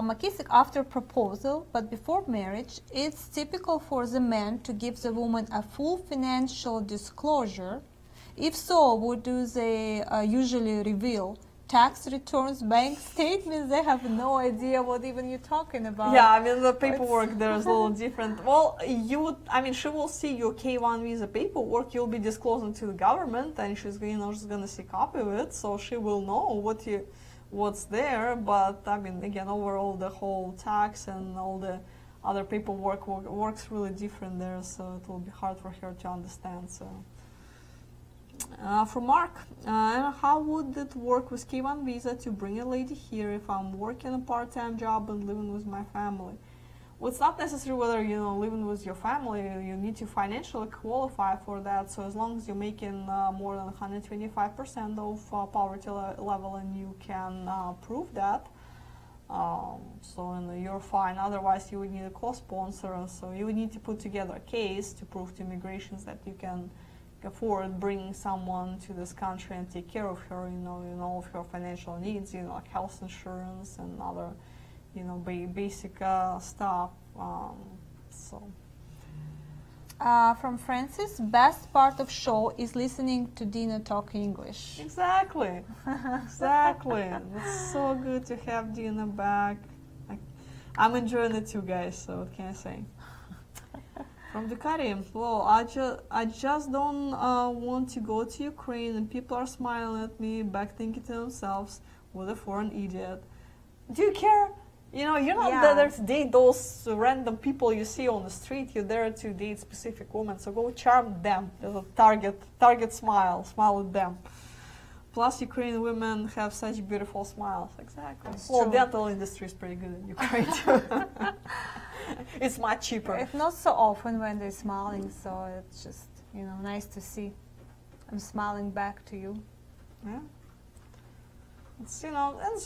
Speaker 3: McKissick, after proposal, but before marriage, it's typical for the man to give the woman a full financial disclosure. If so, what do they usually reveal? Tax returns, bank statements? They have no idea what even you're talking about.
Speaker 2: Yeah, the paperwork there is a little different. Well, she will see your K1 visa paperwork. You'll be disclosing to the government, and she's gonna see a copy of it, so she will know what's there. But again, overall, the whole tax and all the other paperwork works really different there, so it will be hard for her to understand. So. From Mark, how would it work with K1 visa to bring a lady here if I'm working a part-time job and living with my family? Well, it's not necessary whether living with your family. You need to financially qualify for that. So as long as you're making more than 125% of poverty level, and you can prove that, you're fine. Otherwise, you would need a co-sponsor. So you would need to put together a case to prove to immigrations that you can afford bringing someone to this country and take care of her, in all of her financial needs, like health insurance and other, basic stuff.
Speaker 3: From Francis, best part of show is listening to Dina talk English.
Speaker 2: Exactly. It's so good to have Dina back. I'm enjoying it too, guys. So what can I say? From Ducati, well, I just don't want to go to Ukraine, and people are smiling at me, back thinking to themselves, what a foreign idiot. Do you care? You're not there to date those random people you see on the street. You're there to date specific women, so go charm them. There's a target smile at them. Plus, Ukrainian women have such beautiful smiles. Exactly. Well, dental industry is pretty good in Ukraine too. It's much cheaper.
Speaker 3: It's not so often when they're smiling, so it's just, nice to see. I'm smiling back to you.
Speaker 2: Yeah. It's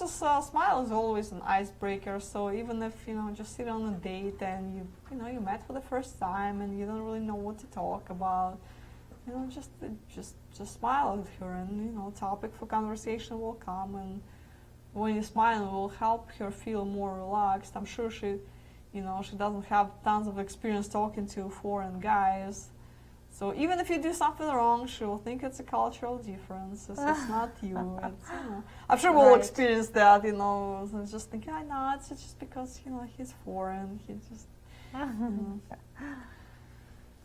Speaker 2: just smile is always an icebreaker. So even if, just sit on a date and you met for the first time and you don't really know what to talk about, just smile at her, and, topic for conversation will come. And when you smile, it will help her feel more relaxed. I'm sure she doesn't have tons of experience talking to foreign guys. So even if you do something wrong, she will think it's a cultural difference. It's not you. I'm sure we'll experience that, just thinking, no, it's just because, he's foreign. He just,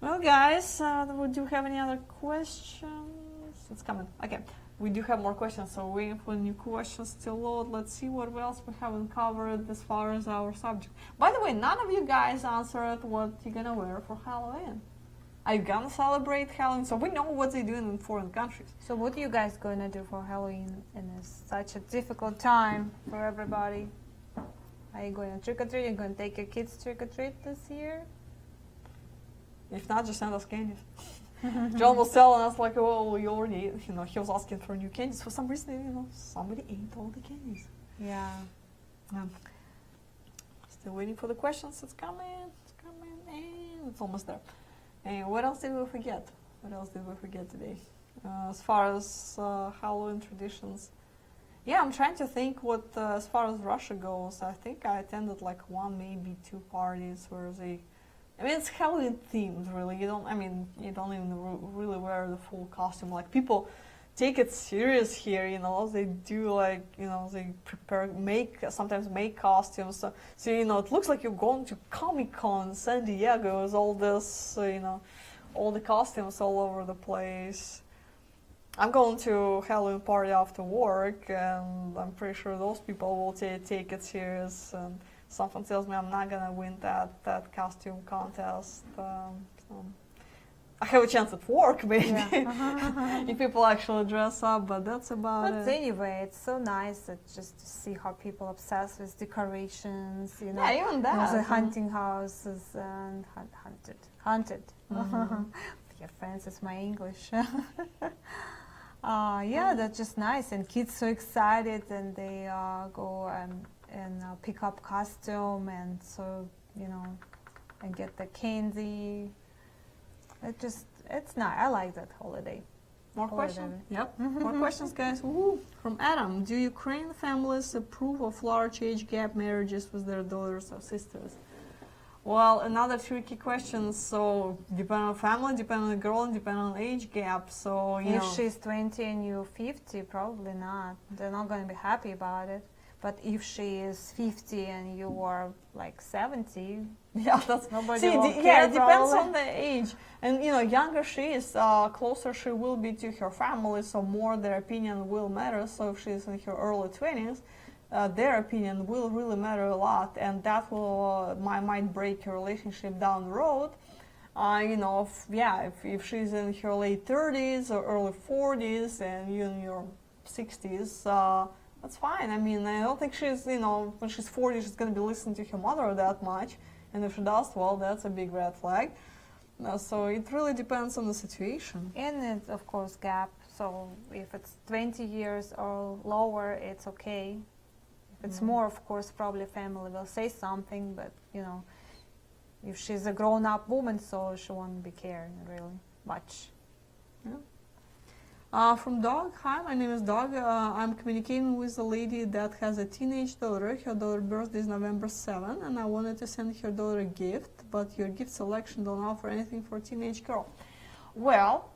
Speaker 2: Well, guys, do you have any other questions? It's coming. Okay. We do have more questions, so waiting for new questions to load. Let's see what else we haven't covered as far as our subject. By the way, none of you guys answered what you're gonna wear for Halloween. Are you gonna celebrate Halloween? So we know what they do in foreign countries.
Speaker 3: So what are you guys gonna do for Halloween in such a difficult time for everybody? Are you going to trick-or-treat? Are you going to take your kids trick-or-treat this year?
Speaker 2: If not, just send us candies. John was telling us like, oh, we already, he was asking for new candies. For some reason, somebody ate all the candies.
Speaker 3: Yeah.
Speaker 2: Still waiting for the questions. It's coming, and it's almost there. And what else did we forget? What else did we forget today? As far as Halloween traditions, yeah, I'm trying to think what, as far as Russia goes, I think I attended like one, maybe two parties where it's Halloween themed, really. You don't even really wear the full costume. Like, people take it serious here, they do like, they sometimes make costumes. So, it looks like you're going to Comic-Con San Diego with all this, all the costumes all over the place. I'm going to Halloween party after work, and I'm pretty sure those people will take it serious. And something tells me I'm not gonna win that costume contest. So I have a chance at work, maybe, if people actually dress up. But that's about it.
Speaker 3: But anyway, it's so nice just to see how people obsess with decorations.
Speaker 2: Yeah, even that.
Speaker 3: The hunting houses and hunted. Yeah, Francis, my English. Yeah, that's just nice, and kids so excited, and they go and pick up costume, and so and get the candy. It's nice. I like that holiday.
Speaker 2: More questions? Yep. More questions, guys. Woo. From Adam: do Ukrainian families approve of large age gap marriages with their daughters or sisters? Well, another tricky question. So, depending on family, depending on the girl, and depending on age gap. So,
Speaker 3: if she's 20 and you're 50, probably not. They're not going to be happy about it. But if she is 50 and you are like 70,
Speaker 2: that's
Speaker 3: nobody will care.
Speaker 2: Yeah, it depends on the age. And younger she is, closer she will be to her family. So more their opinion will matter. So if she's in her early 20s. Their opinion will really matter a lot, and that will might break a relationship down the road. If she's in her late 30s or early 40s and you in your 60s, that's fine. I mean, I don't think she's, when she's 40, she's going to be listening to her mother that much, and if she does, well, that's a big red flag. So it really depends on the situation.
Speaker 3: And it's, of course, gap. So if it's 20 years or lower, it's okay. It's more, of course, probably family will say something, but if she's a grown-up woman, so she won't be caring really much.
Speaker 2: Yeah. From Dog: hi, my name is Dog. I'm communicating with a lady that has a teenage daughter. Her daughter's birthday is November 7, and I wanted to send her daughter a gift, but your gift selection don't offer anything for a teenage girl. Well,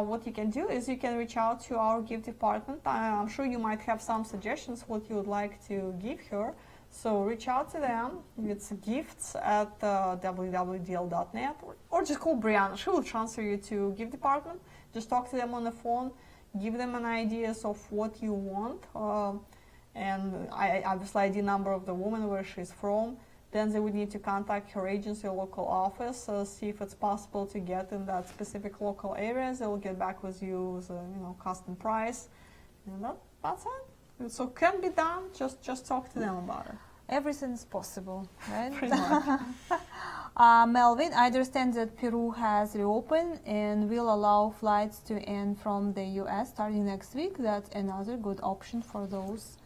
Speaker 2: what you can do is you can reach out to our gift department. I'm sure you might have some suggestions what you would like to give her. So reach out to them. It's gifts@www.deal.net or just call Brianna. She will transfer you to gift department. Just talk to them on the phone. Give them an idea of what you want. And obviously ID number of the woman, where she's from. Then they would need to contact her agency or local office, see if it's possible to get in that specific local area. They will get back with you with a custom price, and that's it. So can be done. Just talk to them about it.
Speaker 3: Everything is possible, right?
Speaker 2: Pretty much.
Speaker 3: Melvin, I understand that Peru has reopened and will allow flights to and from the U.S. starting next week. That's another good option for those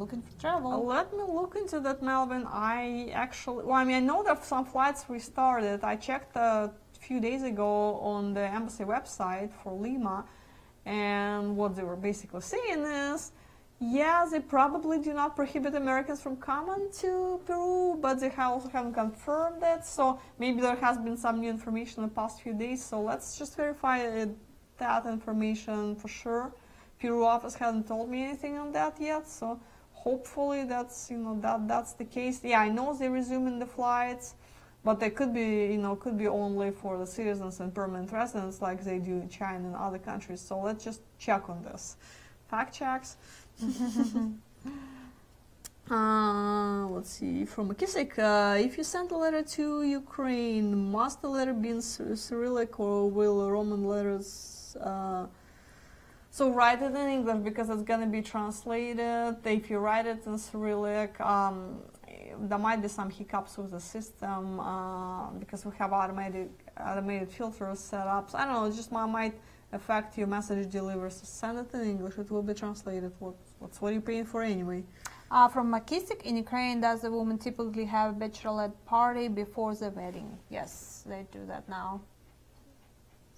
Speaker 3: looking for travel.
Speaker 2: Let me look into that, Melvin. I know that some flights restarted. I checked a few days ago on the embassy website for Lima, and what they were basically saying is, yeah, they probably do not prohibit Americans from coming to Peru, but they also haven't confirmed it. So maybe there has been some new information in the past few days. So let's just verify that information for sure. Peru office hasn't told me anything on that yet, so hopefully that's that's the case. Yeah, I know they're resuming the flights, but they could be only for the citizens and permanent residents like they do in China and other countries. So let's just check on this. Fact checks. Let's see, from Akisik, if you send a letter to Ukraine, must the letter be in Cyrillic or will Roman letters? So write it in English because it's going to be translated. If you write it in Cyrillic, there might be some hiccups with the system because we have automated filters set up. So I don't know, it just might affect your message delivery. So send it in English, it will be translated. What are you paying for anyway?
Speaker 3: From Makisik, in Ukraine, does the woman typically have a bachelorette party before the wedding? Yes, they do that now.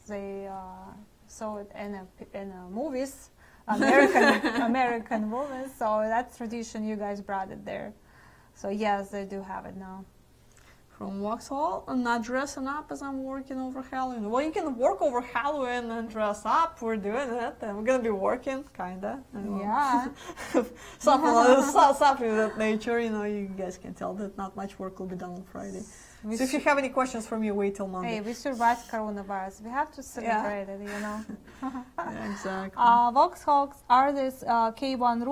Speaker 3: They saw it in movies, American movies. So that's tradition. You guys brought it there. So yes, they do have it now.
Speaker 2: From Vauxhall, not dressing up as I'm working over Halloween. Well, you can work over Halloween and dress up. We're doing it, and we're gonna be working, kinda.
Speaker 3: Yeah.
Speaker 2: something of that nature. You know, you guys can tell that not much work will be done on Friday. So if you have any questions for me, wait till Monday.
Speaker 3: Hey, we survived coronavirus. We have to celebrate it, you know.
Speaker 2: Yeah, exactly.
Speaker 3: Vauxhalls, are these K1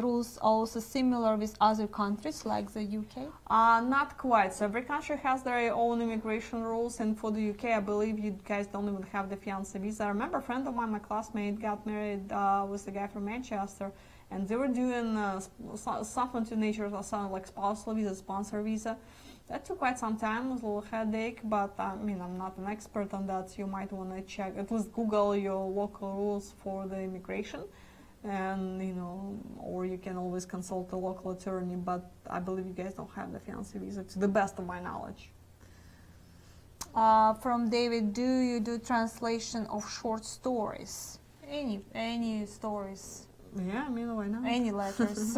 Speaker 3: rules also similar with other countries like the UK?
Speaker 2: Not quite. So every country has their own immigration rules, and for the UK, I believe you guys don't even have the fiancé visa. I remember a friend of mine, my classmate, got married with a guy from Manchester, and they were doing something to nature, something like spousal visa, sponsor visa. That took quite some time, it was a little headache, but I mean, I'm not an expert on that, so you might want to check, at least Google your local rules for the immigration, and you know, or you can always consult a local attorney, but I believe you guys don't have the fiancé visa, to the best of my knowledge.
Speaker 3: From David, do you do translation of short stories? Any stories?
Speaker 2: Yeah, I mean, why not?
Speaker 3: Any letters?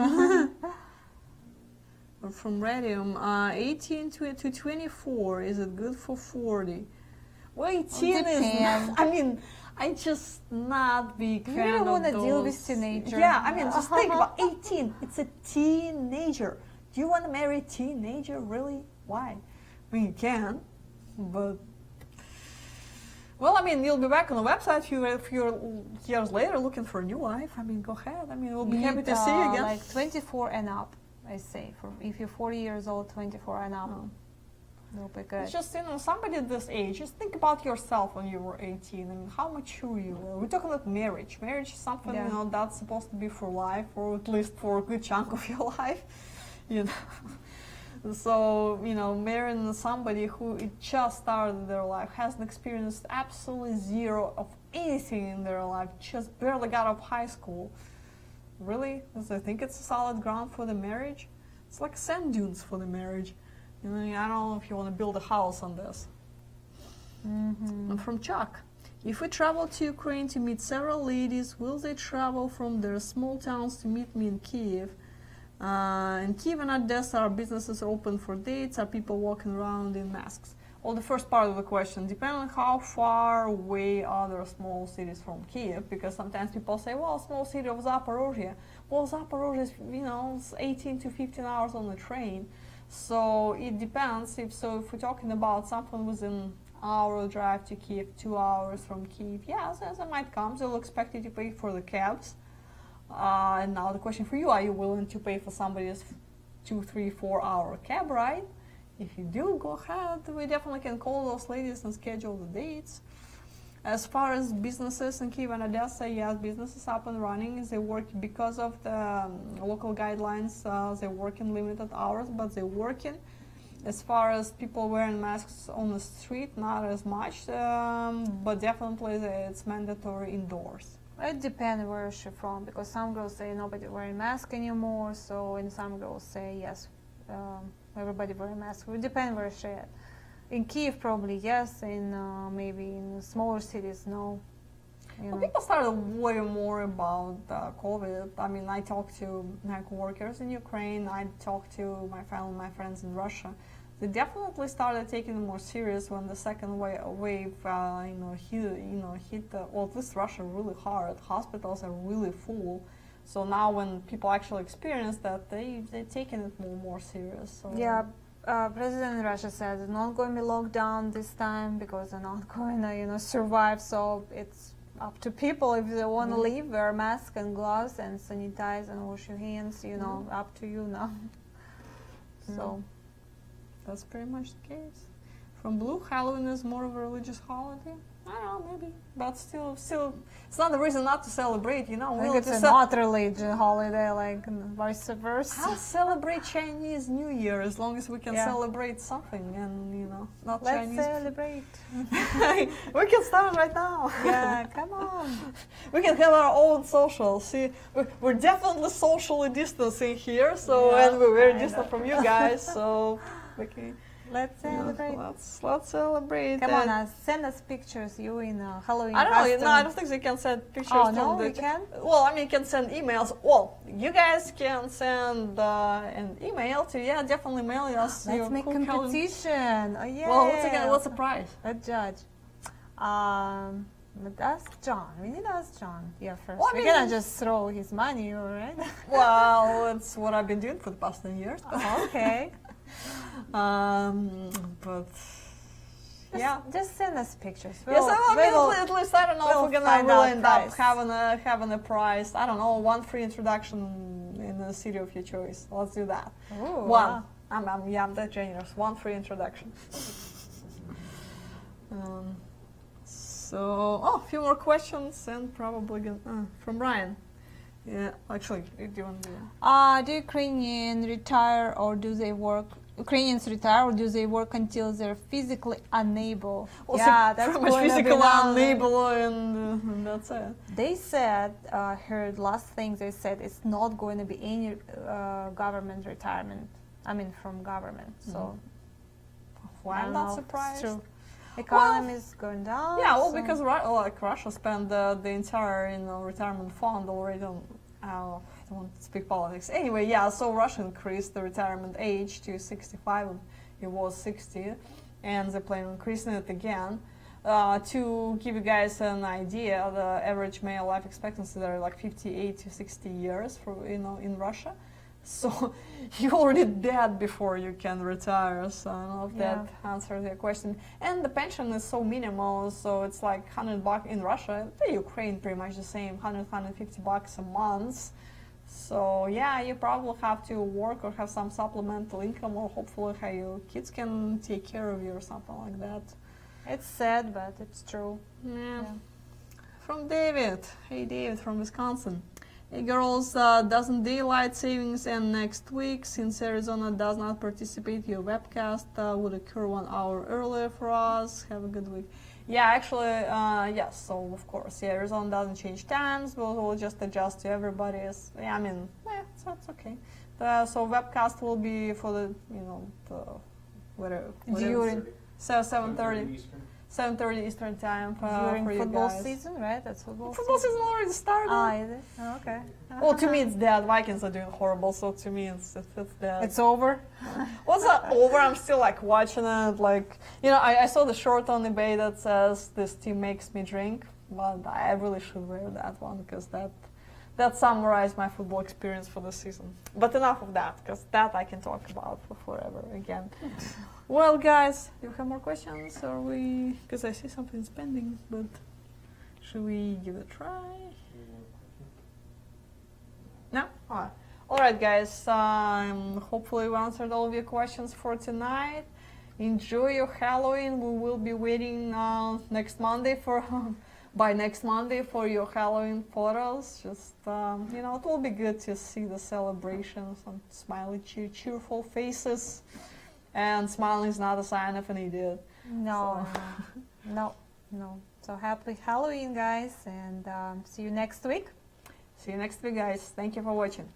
Speaker 2: From Radium, 18 to 24, is it good for 40? Well, 18 is, I mean, I just not big fan of those.
Speaker 3: You don't want to deal with teenagers.
Speaker 2: Yeah, I mean, just think about 18, it's a teenager. Do you want to marry a teenager, really? Why? I mean, you can, but... Well, I mean, you'll be back on the website a few years later looking for a new wife. I mean, go ahead. I mean, we'll be happy to see you again.
Speaker 3: Like 24 and up, I say. If you're 40 years old, 24 and up, it'll be good.
Speaker 2: It's just, you know, somebody at this age, just think about yourself when you were 18 and how mature you were. We're talking about marriage. Marriage is something, you know, that's supposed to be for life, or at least for a good chunk of your life, you know. So, you know, marrying somebody who just started their life, hasn't experienced absolutely zero of anything in their life, just barely got out of high school. Really? Because I think it's a solid ground for the marriage. It's like sand dunes for the marriage. You know, I don't know if you want to build a house on this. And from Chuck. If we travel to Ukraine to meet several ladies, will they travel from their small towns to meet me in Kiev? In Kiev and Odessa, are businesses open for dates? Are people walking around in masks? Well, the first part of the question, depending on how far away are there small cities from Kiev, because sometimes people say, well, small city of Zaporozhye. Well, Zaporozhye is, you know, it's 18 to 15 hours on the train. So it depends. If we're talking about something within hour drive to Kiev, 2 hours from Kiev, yeah, so they might come. They'll expect you to pay for the cabs. And now the question for you, are you willing to pay for somebody's 2, 3, 4 hour cab ride? If you do, go ahead. We definitely can call those ladies and schedule the dates. As far as businesses in Kiev and Odessa, yes, businesses up and running. They work because of the local guidelines. They work in limited hours, but they're working. As far as people wearing masks on the street, not as much, but definitely it's mandatory indoors.
Speaker 3: It depends where she's from, because some girls say nobody wearing mask anymore, so and some girls say yes, everybody wearing mask. It depends where she's at. In Kiev, probably yes. In maybe in smaller cities, no.
Speaker 2: Well, people started worrying more about COVID. I mean, I talked to my coworkers in Ukraine. I talked to my family, my friends in Russia. They definitely started taking it more serious when the second wave, hit. Well, at least Russia really hard. Hospitals are really full. So now, when people actually experience that, they're taking it more serious. So.
Speaker 3: Yeah. President of Russia said it's not going to be locked down this time because they're not going to, survive. So it's up to people if they want to leave, wear mask and gloves and sanitize and wash your hands. Up to you now. So
Speaker 2: that's pretty much the case. From Blue, Halloween is more of a religious holiday. I don't know, maybe, but still, it's not a reason not to celebrate, you know.
Speaker 3: I think it's not religion holiday, like vice versa.
Speaker 2: I'll celebrate Chinese New Year as long as we can celebrate something, and you know, not
Speaker 3: Let's
Speaker 2: Chinese.
Speaker 3: celebrate.
Speaker 2: We can start right now.
Speaker 3: Yeah, come on.
Speaker 2: We can have our own social. See, we're definitely socially distancing here, so and we're very distant from you guys, so we can.
Speaker 3: Let's celebrate.
Speaker 2: Let's celebrate.
Speaker 3: Come on, send us pictures. You in Halloween
Speaker 2: I don't know.
Speaker 3: costume.
Speaker 2: No, I don't think they can send pictures.
Speaker 3: Oh
Speaker 2: from
Speaker 3: no,
Speaker 2: the
Speaker 3: we can.
Speaker 2: Well, I mean, you can send emails. Well, you guys can send an email to definitely mail us.
Speaker 3: Let's
Speaker 2: your
Speaker 3: make
Speaker 2: cool
Speaker 3: competition. Oh yeah.
Speaker 2: Well, what's the prize?
Speaker 3: Let's judge. But ask John. We need to ask John. Yeah, first.
Speaker 2: Well, I
Speaker 3: We're
Speaker 2: mean,
Speaker 3: gonna just throw his money, all right?
Speaker 2: Well, that's what I've been doing for the past 10 years.
Speaker 3: Oh, okay.
Speaker 2: But
Speaker 3: Just send us pictures.
Speaker 2: Yes, I mean, at least I don't know if we're gonna really end up
Speaker 3: prize.
Speaker 2: having a prize. I don't know, one free introduction in the city of your choice. Let's do that.
Speaker 3: Ooh,
Speaker 2: One.
Speaker 3: wow.
Speaker 2: I'm that generous. One free introduction. So, a few more questions and probably from Ryan. Yeah, actually, do you want to do that?
Speaker 3: Do Ukrainians retire or do they work? Ukrainians retire or do they work until they're physically unable?
Speaker 2: Well,
Speaker 3: yeah, that's
Speaker 2: pretty much physically unable, and that's it.
Speaker 3: They said, heard last thing they said, it's not going to be any government retirement. I mean, from government. So,
Speaker 2: why I'm not surprised.
Speaker 3: It's true. Economy is going down.
Speaker 2: Yeah, well,
Speaker 3: so
Speaker 2: because Russia spent the entire retirement fund already on. I don't want to speak politics. Anyway, yeah. So Russia increased the retirement age to 65. It was 60, and they plan on increasing it again. To give you guys an idea, the average male life expectancy there is like 58 to 60 years for in Russia. So you're already dead before you can retire. So I don't know if that answers your question. And the pension is so minimal, so it's like $100 in Russia. The Ukraine pretty much the same, $150 a month. So yeah, you probably have to work or have some supplemental income, or hopefully how your kids can take care of you or something like that.
Speaker 3: it's sad, but it's true.
Speaker 2: Yeah. From David. Hey David from Wisconsin. Hey girls, doesn't daylight savings end next week? Since Arizona does not participate, your webcast would occur 1 hour earlier for us. Have a good week. Yeah, actually, yes, so of course, yeah, Arizona doesn't change times, we'll just adjust to everybody's, I mean, so it's okay. So webcast will be for the, whatever.
Speaker 3: During
Speaker 2: 7:30. 7:30 Eastern time for you
Speaker 3: football
Speaker 2: guys.
Speaker 3: season, right? That's football
Speaker 2: season already started.
Speaker 3: Is it? Oh, okay.
Speaker 2: Well, to me it's dead. Vikings are doing horrible, so to me it's dead.
Speaker 3: It's over?
Speaker 2: What's not over? I'm still like watching it. Like, I saw the short on eBay that says this team makes me drink, but I really should wear that one because that summarized my football experience for the season. But enough of that, because that I can talk about for forever again. Well, guys, do you have more questions? Or we? Because I see something's pending, but should we give it a try? No? All right, guys. Hopefully we answered all of your questions for tonight. Enjoy your Halloween. We will be waiting next Monday by next Monday for your Halloween photos. Just, it will be good to see the celebration, some smiley, cheerful faces. And smiling is not a sign of an idiot.
Speaker 3: No. So happy Halloween, guys, and see you next week.
Speaker 2: See you next week, guys. Thank you for watching.